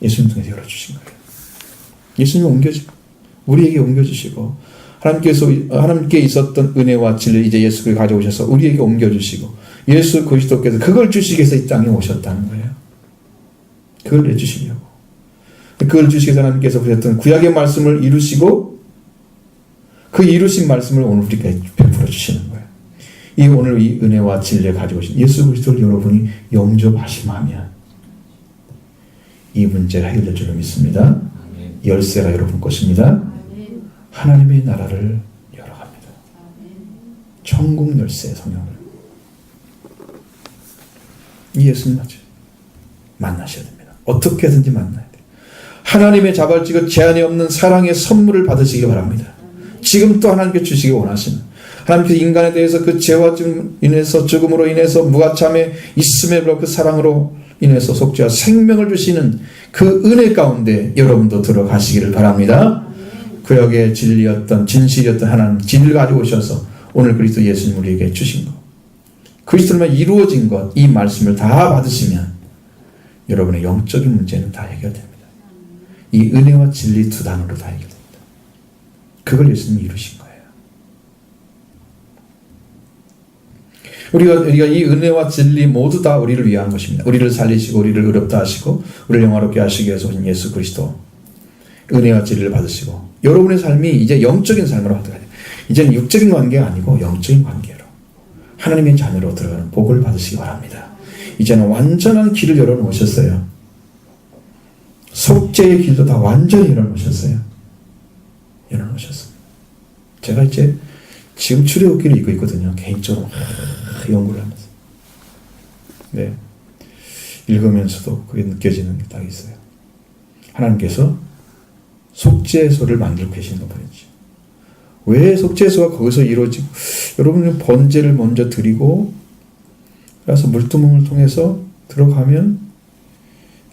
예수님 통해서 열어주신 거예요. 예수님이 우리에게 옮겨주시고 하나님께 있었던 은혜와 진리 이제 예수 그리스도 가져오셔서 우리에게 옮겨주시고 예수 그리스도께서 그걸 주시기 위해서 이 땅에 오셨다는 거예요. 그걸 내주시려고. 그걸 주시기 위해서 하나님께서 그랬던 구약의 말씀을 이루시고 그 이루신 말씀을 오늘 우리에게 베풀어 주시는 거예요. 오늘 이 은혜와 진리를 가지고 오신 예수 그리스도를 여러분이 영접하시면 이 문제가 해결될 줄로 믿습니다. 열쇠가 여러분 것입니다. 하나님의 나라를 열어갑니다. 천국 열쇠 성령을. 이 예수님 맞죠? 만나셔야 됩니다. 어떻게든지 만나야 돼요. 하나님의 자발적이고 제한이 없는 사랑의 선물을 받으시기 바랍니다. 지금 또 하나님께 주시기 원하시는 하나님께서 인간에 대해서 그 죄와 인해서 죽음으로 인해서 무가참에 있음에 그 사랑으로 인해서 속죄와 생명을 주시는 그 은혜 가운데 여러분도 들어가시기를 바랍니다. 구약의 진리였던 진실이었던 하나님 진리를 가지고 오셔서 오늘 그리스도 예수님 우리에게 주신 것 그리스도로만 이루어진 것 이 말씀을 다 받으시면 여러분의 영적인 문제는 다 해결됩니다. 이 은혜와 진리 두 단어로 다 해결됩니다. 그걸 예수님이 이루신 거예요. 우리가 이 은혜와 진리 모두 다 우리를 위한 것입니다. 우리를 살리시고 우리를 의롭다 하시고 우리를 영화롭게 하시기 위해서 오신 예수 그리스도 은혜와 진리를 받으시고 여러분의 삶이 이제 영적인 삶으로 받아가야 돼요. 이제는 육적인 관계가 아니고 영적인 관계로 하나님의 자녀로 들어가는 복을 받으시기 바랍니다. 이제는 완전한 길을 열어놓으셨어요. 속죄의 길도 다 완전히 열어놓으셨어요. 열어놓으셨습니다. 제가 이제 지금 출애굽기를 읽고 있거든요. 개인적으로 연구를 하면서. 네. 읽으면서도 그게 느껴지는 게 딱 있어요. 하나님께서 속죄소를 만들고 계시는 것 뿐이지. 왜 속죄소가 거기서 이루어지고, 여러분은 번제를 먼저 드리고, 그래서 물두멍을 통해서 들어가면,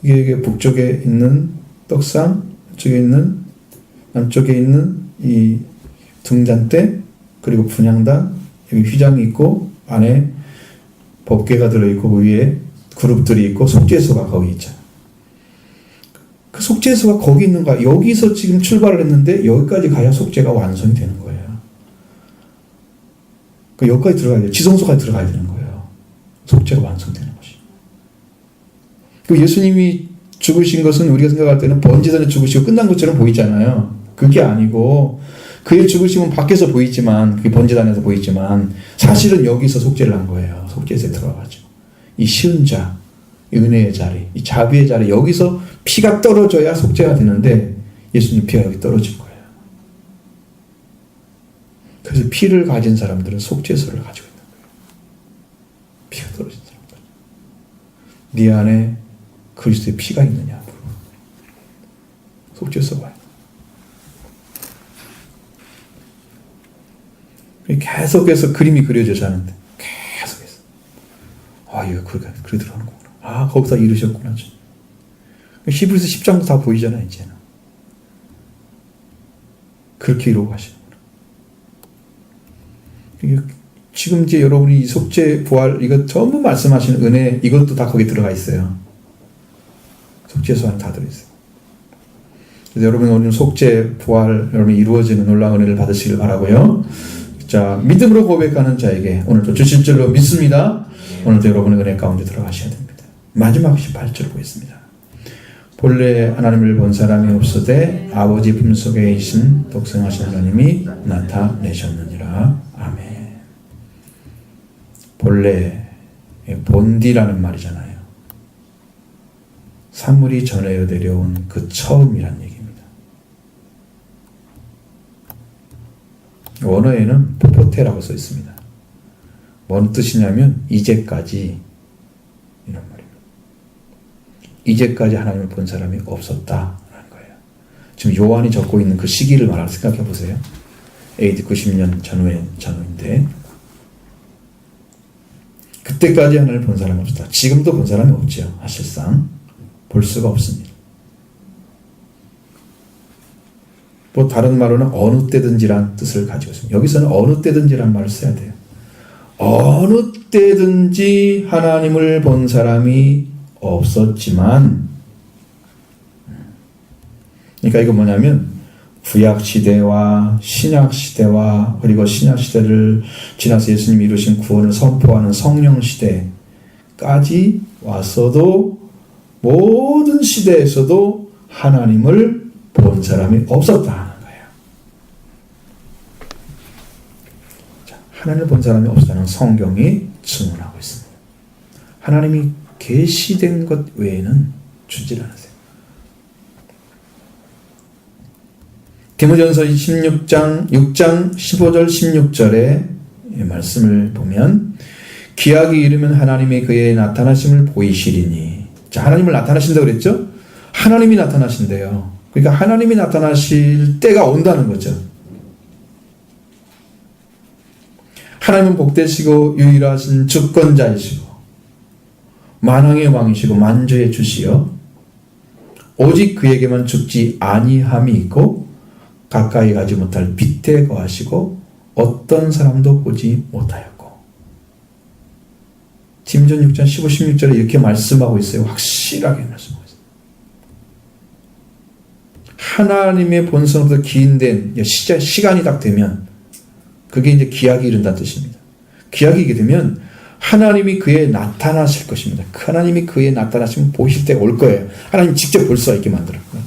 이게 북쪽에 있는 떡상, 쪽에 있는, 남쪽에 있는 이 등잔대, 그리고 분향단, 여기 휘장이 있고, 안에 법궤가 들어있고, 위에 그룹들이 있고, 속죄소가 거기 있잖아요. 그 속죄소가 거기 있는 거야. 여기서 지금 출발을 했는데, 여기까지 가야 속죄가 완성이 되는 거예요. 그 여기까지 들어가야 돼요. 지성소까지 들어가야 되는 거예요. 속죄가 완성되는 것이. 그 예수님이 죽으신 것은 우리가 생각할 때는 번제전에 죽으시고 끝난 것처럼 보이잖아요. 그게 아니고, 그의 죽으심은 밖에서 보이지만, 그게 번제단에서 보이지만, 사실은 여기서 속죄를 한 거예요. 속죄소에 들어가가지고. 이 쉬운 자, 이 은혜의 자리, 이 자비의 자리, 여기서 피가 떨어져야 속죄가 되는데, 예수님 피가 여기 떨어진 거예요. 그래서 피를 가진 사람들은 속죄소를 가지고 있는 거예요. 피가 떨어진 사람들. 네 안에 그리스도의 피가 있느냐? 속죄 써봐요. 계속해서 그림이 그려져서 하는데 계속해서 이거 그리 들어가는구나. 거기다 이루셨구나. 히브리서 10장도 다 보이잖아 이제는. 그렇게 이루고 가시는구나. 지금 이제 여러분이 이 속죄, 부활 이거 전부 말씀하시는 은혜 이것도 다 거기 들어가 있어요. 속죄 소환 다 들어있어요. 그래서 여러분 오늘 속죄, 부활 여러분이 이루어지는 놀라운 은혜를 받으시길 바라고요. 자, 믿음으로 고백하는 자에게 오늘도 주실 줄로 믿습니다. 오늘도 여러분의 은혜 가운데 들어가셔야 됩니다. 마지막 18절 보겠습니다. 본래 하나님을 본 사람이 없으되 아버지 품속에 계신 독생하신 하나님이 나타내셨느니라. 아멘. 본래, 본디라는 말이잖아요. 사물이 전하여 내려온 그 처음이란 얘기입니다. 원어에는 포포테라고 써 있습니다. 뭔 뜻이냐면 이제까지 이런 말입니다. 이제까지 하나님을 본 사람이 없었다라는 거예요. 지금 요한이 적고 있는 그 시기를 말하는 생각해 보세요. AD 90년 전후인데 그때까지 하나님을 본 사람이 없었다. 지금도 본 사람이 없죠. 사실상 볼 수가 없습니다. 또 다른 말로는 어느 때든지란 뜻을 가지고 있습니다. 여기서는 어느 때든지란 말을 써야 돼요. 어느 때든지 하나님을 본 사람이 없었지만, 그러니까 이거 뭐냐면 구약 시대와 신약 시대와 그리고 신약 시대를 지나서 예수님이 이루신 구원을 선포하는 성령 시대까지 왔어도 모든 시대에서도 하나님을 본 사람이 없었다. 하나님을 본 사람이 없다는 성경이 증언하고 있습니다. 하나님이 계시된 것 외에는 주질 않으세요. 디모데전서 6장 15절 16절의 말씀을 보면 기약이 이르면 하나님이 그의 나타나심을 보이시리니. 자, 하나님을 나타나신다고 그랬죠? 하나님이 나타나신대요. 그러니까 하나님이 나타나실 때가 온다는 거죠. 하나님은 복되시고 유일하신 주권자이시고 만왕의 왕이시고 만주의 주시여 오직 그에게만 죽지 아니함이 있고 가까이 가지 못할 빛에 거하시고 어떤 사람도 보지 못하였고. 디모데전 6장 15, 16절에 이렇게 말씀하고 있어요. 확실하게 말씀하고 있어요. 하나님의 본성으로부터 기인된 시간이 딱 되면 그게 이제 기약이 이른다는 뜻입니다. 기약이 이게 되면 하나님이 그에 나타나실 것입니다. 하나님이 그에 나타나시면 보실 때가 올 거예요. 하나님 직접 볼 수가 있게 만들었고요.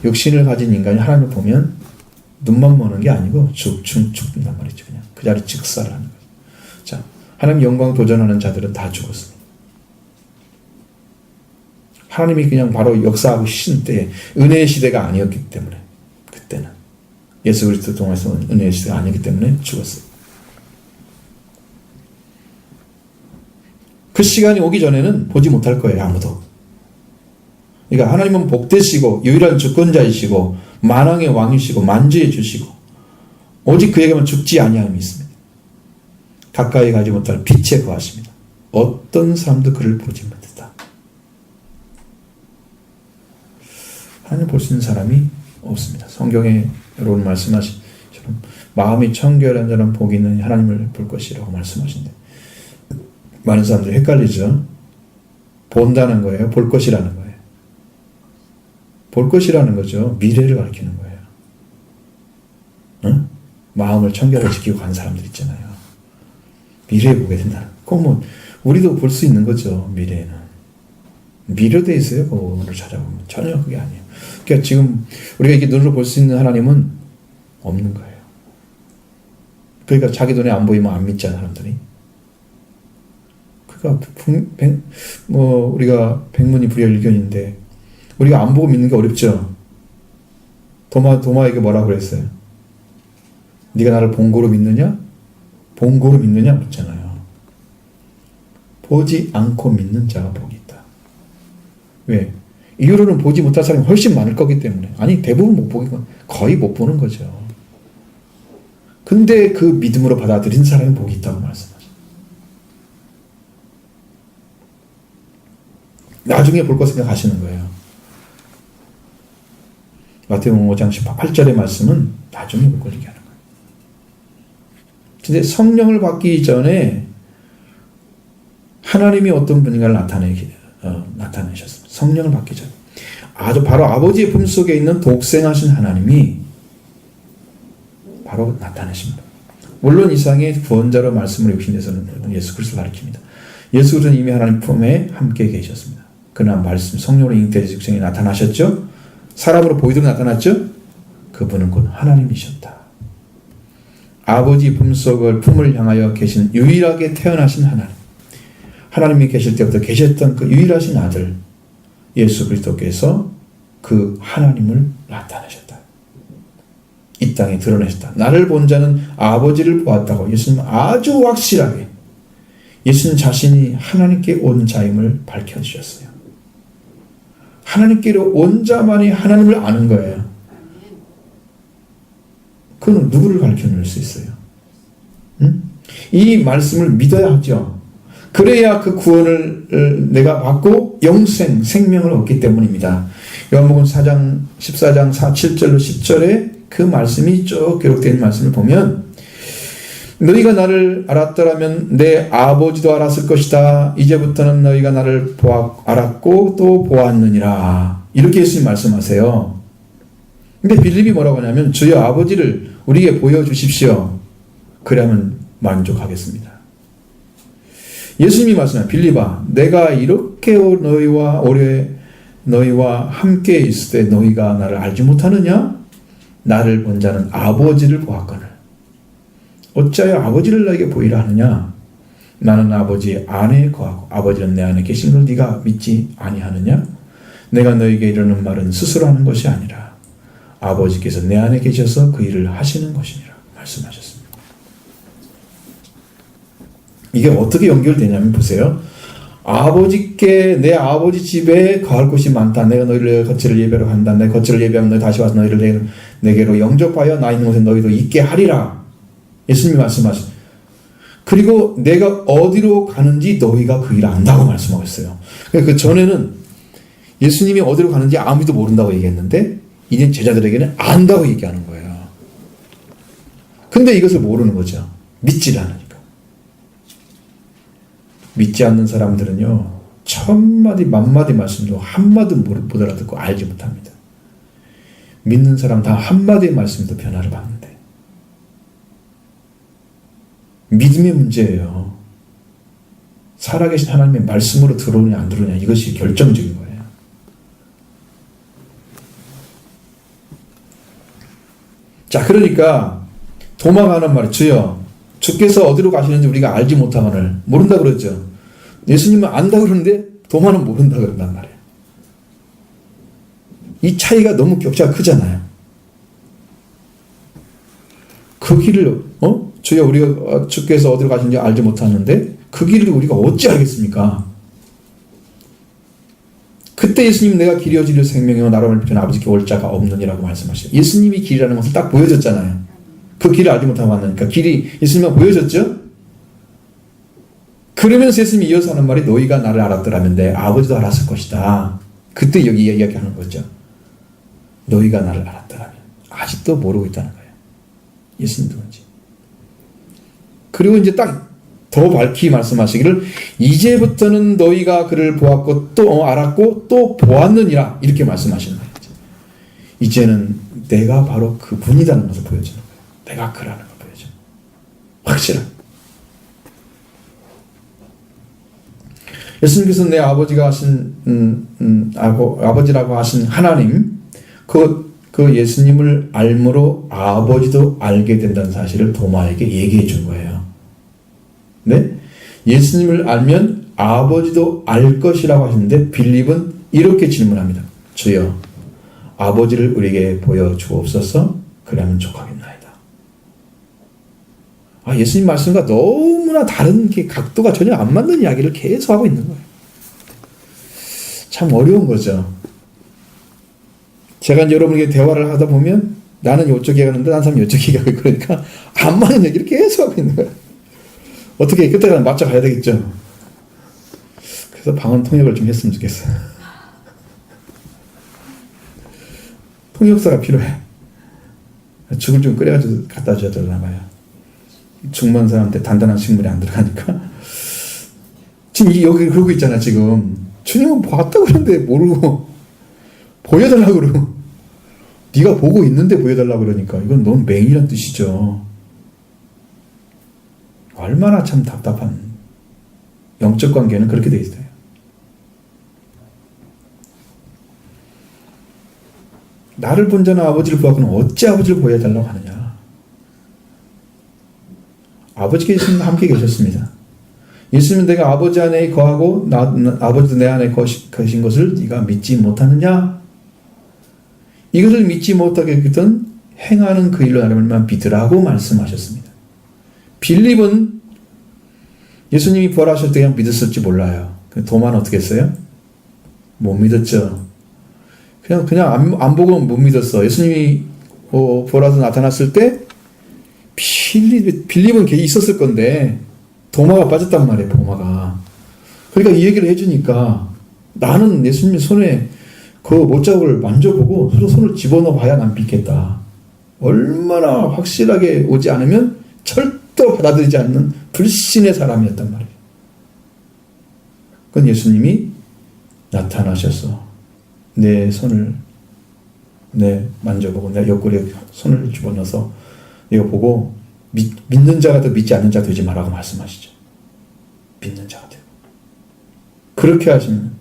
육신을 가진 인간이 하나님을 보면 눈만 머는 게 아니고 죽는단 말이죠. 그냥 그 자리 즉사라는 거예요. 자, 하나님 영광 도전하는 자들은 다 죽었습니다. 하나님이 그냥 바로 역사하고 계신 때에 은혜의 시대가 아니었기 때문에 그때는 예수 그리스도 통해서 은혜의 시대가 아니기 때문에 죽었어요. 그 시간이 오기 전에는 보지 못할 거예요. 아무도. 그러니까 하나님은 복되시고 유일한 주권자이시고 만왕의 왕이시고 만주의 주시고 오직 그에게만 죽지 아니함이 있습니다. 가까이 가지 못할 빛에 거하십니다. 어떤 사람도 그를 보지 못했다. 하나님 볼 수 있는 사람이 없습니다. 성경에 여러분 말씀하신 것처럼 마음이 청결한 자는 복이 있는 하나님을 볼 것이라고 말씀하신데 많은 사람들이 헷갈리죠. 본다는 거예요? 볼 것이라는 거예요? 볼 것이라는 거죠. 미래를 가리키는 거예요. 응? 마음을 청결을 지키고 간 사람들 있잖아요. 미래에 보게 된다. 그건 뭐 우리도 볼 수 있는 거죠. 미래에는. 미래돼 있어요. 그거를 찾아보면. 전혀 그게 아니에요. 그러니까 지금 우리가 이렇게 눈으로 볼 수 있는 하나님은 없는 거예요. 그러니까 자기 눈에 안 보이면 안 믿잖아, 사람들이. 그러니까 우리가 백문이 불여일견인데 우리가 안 보고 믿는 게 어렵죠. 도마에게 뭐라고 그랬어요? 네가 나를 본고로 믿느냐? 본고로 믿느냐? 묻잖아요. 보지 않고 믿는 자가 복이 있다. 왜? 이후로는 보지 못할 사람이 훨씬 많을 거기 때문에. 아니, 대부분 못 보기, 거의 못 보는 거죠. 근데 그 믿음으로 받아들인 사람이 복이 있다고 말씀하죠. 나중에 볼 거 생각하시는 거예요. 마태복음 5장 18절의 말씀은 나중에 볼 걸 얘기하는 거예요. 근데 성령을 받기 전에 하나님이 어떤 분인가를 나타내셨습니다. 성령을 받기 전에. 바로 아버지의 품속에 있는 독생하신 하나님이 바로 나타내십니다. 물론 이상의 구원자로 말씀을 입힌데서는 예수 그리스도를 가리킵니다. 예수 그리스도는 이미 하나님 품에 함께 계셨습니다. 그러나 말씀, 성령으로 잉태되어 육생에 나타나셨죠? 사람으로 보이도록 나타났죠? 그분은 곧 하나님이셨다. 아버지 품을 향하여 계신 유일하게 태어나신 하나님. 하나님이 계실 때부터 계셨던 그 유일하신 아들 예수 그리스도께서 그 하나님을 나타내셨다. 이 땅에 드러내셨다. 나를 본 자는 아버지를 보았다고 예수님은 아주 확실하게 예수님 자신이 하나님께 온 자임을 밝혀주셨어요. 하나님께로 온 자만이 하나님을 아는 거예요. 그는 누구를 가르쳐낼 수 있어요? 응? 이 말씀을 믿어야 하죠. 그래야 그 구원을 내가 받고 영생, 생명을 얻기 때문입니다. 요한복음 14장 7절로 10절에 그 말씀이 쭉 기록된 말씀을 보면 너희가 나를 알았더라면 내 아버지도 알았을 것이다. 이제부터는 너희가 나를 알았고 또 보았느니라. 이렇게 예수님 말씀하세요. 근데 빌립이 뭐라고 하냐면 주여 아버지를 우리에게 보여주십시오. 그러면 만족하겠습니다. 예수님이 말씀하세요. 빌립아, 내가 이렇게 너희와 함께 있을 때 너희가 나를 알지 못하느냐? 나를 본 자는 아버지를 보았거늘 어찌하여 아버지를 나에게 보이라 하느냐? 나는 아버지 안에 거하고 아버지는 내 안에 계신 걸 네가 믿지 아니하느냐? 내가 너에게 이르는 말은 스스로 하는 것이 아니라 아버지께서 내 안에 계셔서 그 일을 하시는 것이니라 말씀하셨습니다. 이게 어떻게 연결되냐면 보세요. 아버지께 내 아버지 집에 거할 곳이 많다. 내가 너희를 거처를 예배로 간다. 내 거처를 예배하면 너희 다시 와서 너희를 내게로 영접하여 나 있는 곳에 너희도 있게 하리라. 예수님이 말씀하셨어요. 그리고 내가 어디로 가는지 너희가 그 일을 안다고 말씀하고 있어요. 그 전에는 예수님이 어디로 가는지 아무도 모른다고 얘기했는데 이제 제자들에게는 안다고 얘기하는 거예요. 근데 이것을 모르는 거죠. 믿지 않으니까. 믿지 않는 사람들은요, 천마디 만마디 말씀도 한마디 못 알아듣고 알지 못합니다. 믿는 사람 다 한마디의 말씀도 변화를 받는데 믿음의 문제예요. 살아계신 하나님의 말씀으로 들어오냐 안 들어오냐 이것이 결정적인 거예요. 자, 그러니까 도마가 하는 말이 주여 주께서 어디로 가시는지 우리가 알지 못하거늘 모른다 그러죠. 예수님은 안다 그러는데 도마는 모른다 그런단 말이에요. 이 차이가 너무 격차가 크잖아요. 그 길을 주여 우리가 주께서 어디로 가시는지 알지 못하는데 그 길을 우리가 어찌 알겠습니까? 그때 예수님 내가 길이요 진리요 생명이요 나로 말미암아 아버지께 올 자가 없느니라고 말씀하시죠. 예수님이 길이라는 것을 딱 보여줬잖아요. 그 길을 알지 못하고 왔으니까 길이 예수님만 보여줬죠. 그러면서 예수님이 이어서 하는 말이 너희가 나를 알았더라면 내 아버지도 알았을 것이다. 그때 여기 이야기하는 거죠. 너희가 나를 알았더라면 아직도 모르고 있다는 거예요. 예수님 누군지. 그리고 이제 딱 더 밝히 말씀하시기를 이제부터는 너희가 그를 보았고 또 알았고 또 보았느니라 이렇게 말씀하시는 거예요. 이제는 내가 바로 그분이라는 것을 보여주는 거예요. 내가 그라는 걸 보여줘. 확실한. 예수님께서 내 아버지가 하신 아버지라고 하신 하나님 그 예수님을 알므로 아버지도 알게 된다는 사실을 도마에게 얘기해 준 거예요. 네? 예수님을 알면 아버지도 알 것이라고 하시는데 빌립은 이렇게 질문합니다. 주여 아버지를 우리에게 보여주옵소서 그러면 족하겠나이다. 예수님 말씀과 너무나 다른 각도가 전혀 안 맞는 이야기를 계속 하고 있는 거예요. 참 어려운 거죠. 제가 이제 여러분에게 대화를 하다 보면 나는 이쪽에 가는데 다른 사람이 이쪽에 가고 그러니까 안 맞는 얘기를 계속 하고 있는 거야. 어떻게 그때가 맞춰 가야 되겠죠. 그래서 방언 통역을 좀 했으면 좋겠어. 통역사가 필요해. 죽을 좀 끓여가지고 갖다 줘야 되나 봐요. 죽은 사람한테 단단한 식물이 안 들어가니까. 지금 여기 그러고 있잖아, 지금. 주님은 봤다고 그러는데 모르고 보여달라고 그러고. 네가 보고 있는데 보여달라고 그러니까 이건 넌 맹이란 뜻이죠. 얼마나 참 답답한 영적 관계는 그렇게 돼 있어요. 나를 본 자는 아버지를 보았거든 어찌 아버지를 보여달라고 하느냐. 아버지께서 함께 계셨습니다. 예수님은 내가 아버지 안에 거하고 아버지도 내 안에 거신 것을 네가 믿지 못하느냐. 이것을 믿지 못하겠든 행하는 그 일로 나를만 믿으라고 말씀하셨습니다. 빌립은 예수님이 부활하실 때 그냥 믿었을지 몰라요. 도마는 어떻게 했어요? 못 믿었죠. 그냥 안 보고 못 믿었어. 예수님이 부활해서 나타났을 때 빌립은 있었을 건데 도마가 빠졌단 말이에요. 도마가. 그러니까 이 얘기를 해주니까 나는 예수님 손에 그 못자국을 만져보고 서로 손을 집어넣어 봐야 난 믿겠다. 얼마나 확실하게 오지 않으면 절대 받아들이지 않는 불신의 사람이었단 말이에요. 그건 예수님이 나타나셔서 내 손을 만져보고 내 옆구리에 손을 집어넣어서 이거 보고 믿는 자가 더 믿지 않는 자 되지 말라고 말씀하시죠. 믿는 자가 되고 그렇게 하시면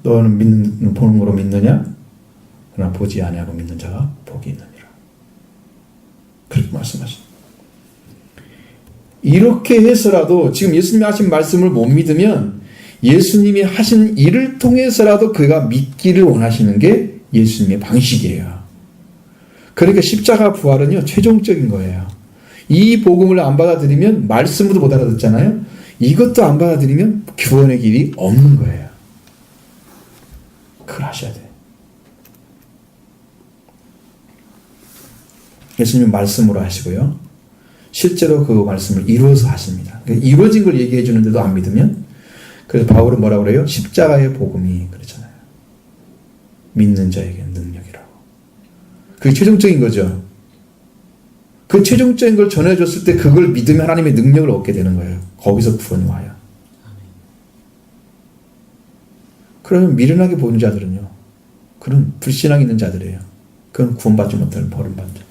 너는 보는 거로 믿느냐? 그러나 보지 아니하고 믿는 자가 복이 있느니라. 그렇게 말씀하십니다. 이렇게 해서라도 지금 예수님이 하신 말씀을 못 믿으면 예수님이 하신 일을 통해서라도 그가 믿기를 원하시는 게 예수님의 방식이에요. 그러니까 십자가 부활은요 최종적인 거예요. 이 복음을 안 받아들이면 말씀으로 못 알아듣잖아요. 이것도 안 받아들이면 구원의 길이 없는 거예요. 그걸 하셔야 돼요. 예수님은 말씀으로 하시고요. 실제로 그 말씀을 이루어서 하십니다. 그러니까 이루어진 걸 얘기해 주는데도 안 믿으면 그래서 바울은 뭐라고 그래요? 십자가의 복음이 그렇잖아요. 믿는 자에게 능력이라고. 그게 최종적인 거죠. 그 최종적인 걸 전해줬을 때 그걸 믿으면 하나님의 능력을 얻게 되는 거예요. 거기서 구원이 와요. 그러면 미련하게 보는 자들은요. 그런 불신앙 있는 자들이에요. 그건 구원받지 못하는 버림받은 자들이에요.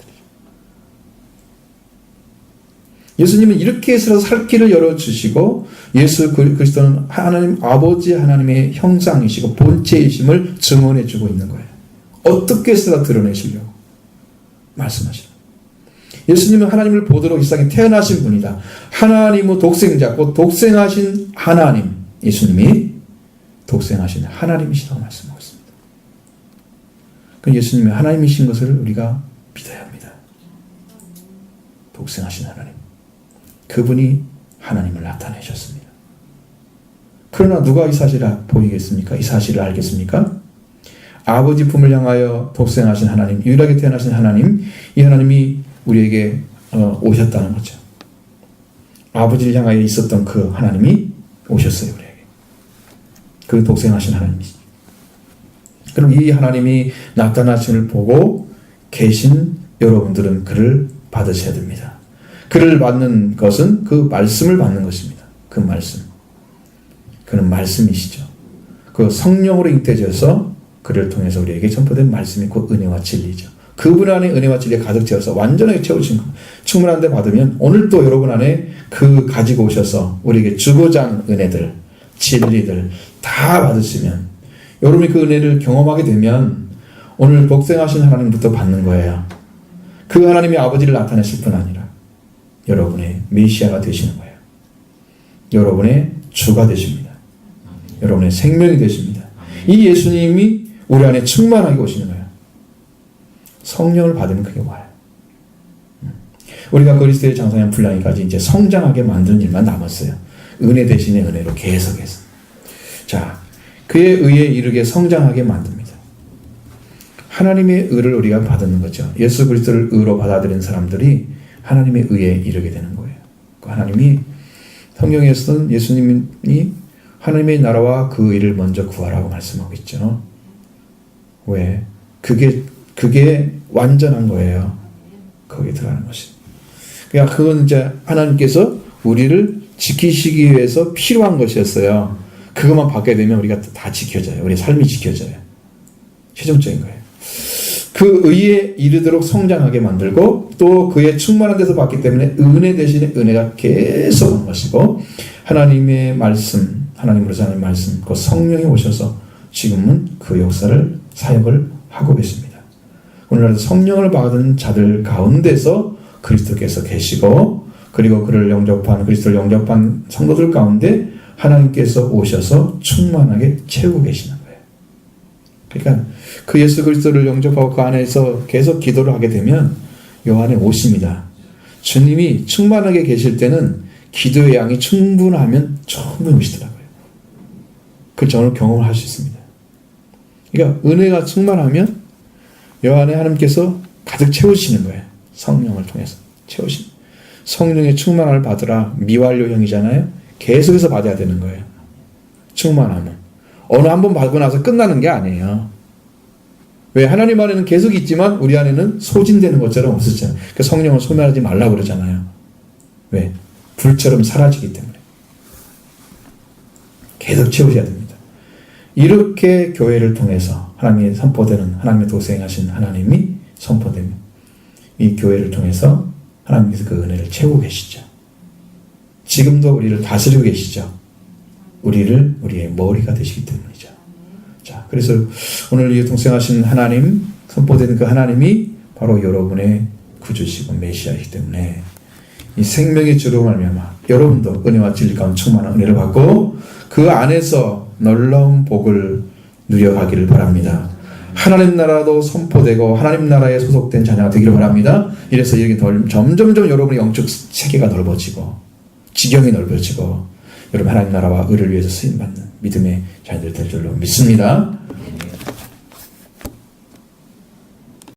예수님은 이렇게 해서 살 길을 열어주시고 예수 그리스도는 하나님 아버지 하나님의 형상이시고 본체이심을 증언해주고 있는 거예요. 어떻게 해서라 드러내시려고 말씀하시는 예수님은 하나님을 보도록 이 세상에 태어나신 분이다. 하나님은 독생자, 곧 독생하신 하나님, 예수님이 독생하신 하나님이시라고 말씀하고 있습니다. 그 예수님이 하나님이신 것을 우리가 믿어야 합니다. 독생하신 하나님. 그분이 하나님을 나타내셨습니다. 그러나 누가 이 사실을 보이겠습니까? 이 사실을 알겠습니까? 아버지 품을 향하여 독생하신 하나님, 유일하게 태어나신 하나님, 이 하나님이 우리에게 오셨다는 거죠. 아버지를 향하여 있었던 그 하나님이 오셨어요. 우리에게. 그 독생하신 하나님이시죠. 그럼 이 하나님이 나타나심을 보고 계신 여러분들은 그를 받으셔야 됩니다. 그를 받는 것은 그 말씀을 받는 것입니다. 그 말씀. 그는 말씀이시죠. 그 성령으로 잉태되어서 그를 통해서 우리에게 전파된 말씀이 곧 은혜와 진리죠. 그분 안에 은혜와 진리가 가득 채워서 완전하게 채우신 것. 충분한 데 받으면 오늘 또 여러분 안에 그 가지고 오셔서 우리에게 주고자 하는 은혜들, 진리들 다 받으시면 여러분이 그 은혜를 경험하게 되면 오늘 독생하신 하나님부터 받는 거예요. 그 하나님의 아버지를 나타내실 뿐 아니라 여러분의 메시아가 되시는 거예요. 여러분의 주가 되십니다. 여러분의 생명이 되십니다. 이 예수님이 우리 안에 충만하게 오시는 거예요. 성령을 받으면 그게 와요. 우리가 그리스도의 장사한 분량이까지 이제 성장하게 만드는 일만 남았어요. 은혜 대신에 은혜로 계속해서. 자, 그의 의에 이르게 성장하게 만듭니다. 하나님의 의를 우리가 받는 거죠. 예수 그리스도를 의로 받아들인 사람들이 하나님의 의에 이르게 되는 거예요. 하나님이 성경에서는 예수님이 하나님의 나라와 그 의를 먼저 구하라고 말씀하고 있죠. 왜? 그게 완전한 거예요. 거기에 들어가는 것이. 그러니까 그건 이제 하나님께서 우리를 지키시기 위해서 필요한 것이었어요. 그것만 받게 되면 우리가 다 지켜져요. 우리의 삶이 지켜져요. 최종적인 거예요. 그 의에 이르도록 성장하게 만들고 또 그의 충만한 데서 받기 때문에 은혜 대신에 은혜가 계속 오는 것이고 하나님의 말씀, 하나님으로서 하는 말씀, 그 성령이 오셔서 지금은 그 역사를 사역을 하고 계십니다. 오늘날 성령을 받은 자들 가운데서 그리스도께서 계시고 그리고 그를 영접한 그리스도를 영접한 성도들 가운데 하나님께서 오셔서 충만하게 채우고 계시는 거예요. 그러니까 그 예수 그리스도를 영접하고 그 안에서 계속 기도를 하게 되면 요 안에 오십니다. 주님이 충만하게 계실 때는 기도의 양이 충분하면 충분히 오시더라고요. 그걸 저는 경험을 할 수 있습니다. 그러니까 은혜가 충만하면 요 안에 하나님께서 가득 채우시는 거예요. 성령을 통해서 채우시는. 성령의 충만함을 받으라. 미완료형이잖아요. 계속해서 받아야 되는 거예요. 충만함은. 어느 한 번 받고 나서 끝나는 게 아니에요. 왜? 하나님 안에는 계속 있지만 우리 안에는 소진되는 것처럼 없었잖아요. 그러니까 성령을 소멸하지 말라고 그러잖아요. 왜? 불처럼 사라지기 때문에. 계속 채우셔야 됩니다. 이렇게 교회를 통해서 하나님의 선포되는 하나님의 도생하신 하나님이 선포되면 이 교회를 통해서 하나님께서 그 은혜를 채우고 계시죠. 지금도 우리를 다스리고 계시죠. 우리의 머리가 되시기 때문이죠. 자, 그래서 오늘 이 동생하신 하나님, 선포되는 그 하나님이 바로 여러분의 구주시고 메시아이기 때문에 이 생명의 주로 말미암아 여러분도 은혜와 진리 가운데 충만한 은혜를 받고 그 안에서 놀라운 복을 누려가기를 바랍니다. 하나님 나라도 선포되고 하나님 나라에 소속된 자녀가 되기를 바랍니다. 이래서 여기 점점점 여러분의 영적 세계가 넓어지고 지경이 넓어지고 여러분 하나님 나라와 의를 위해서 쓰임받는 믿음의 자녀들 될 줄로 믿습니다.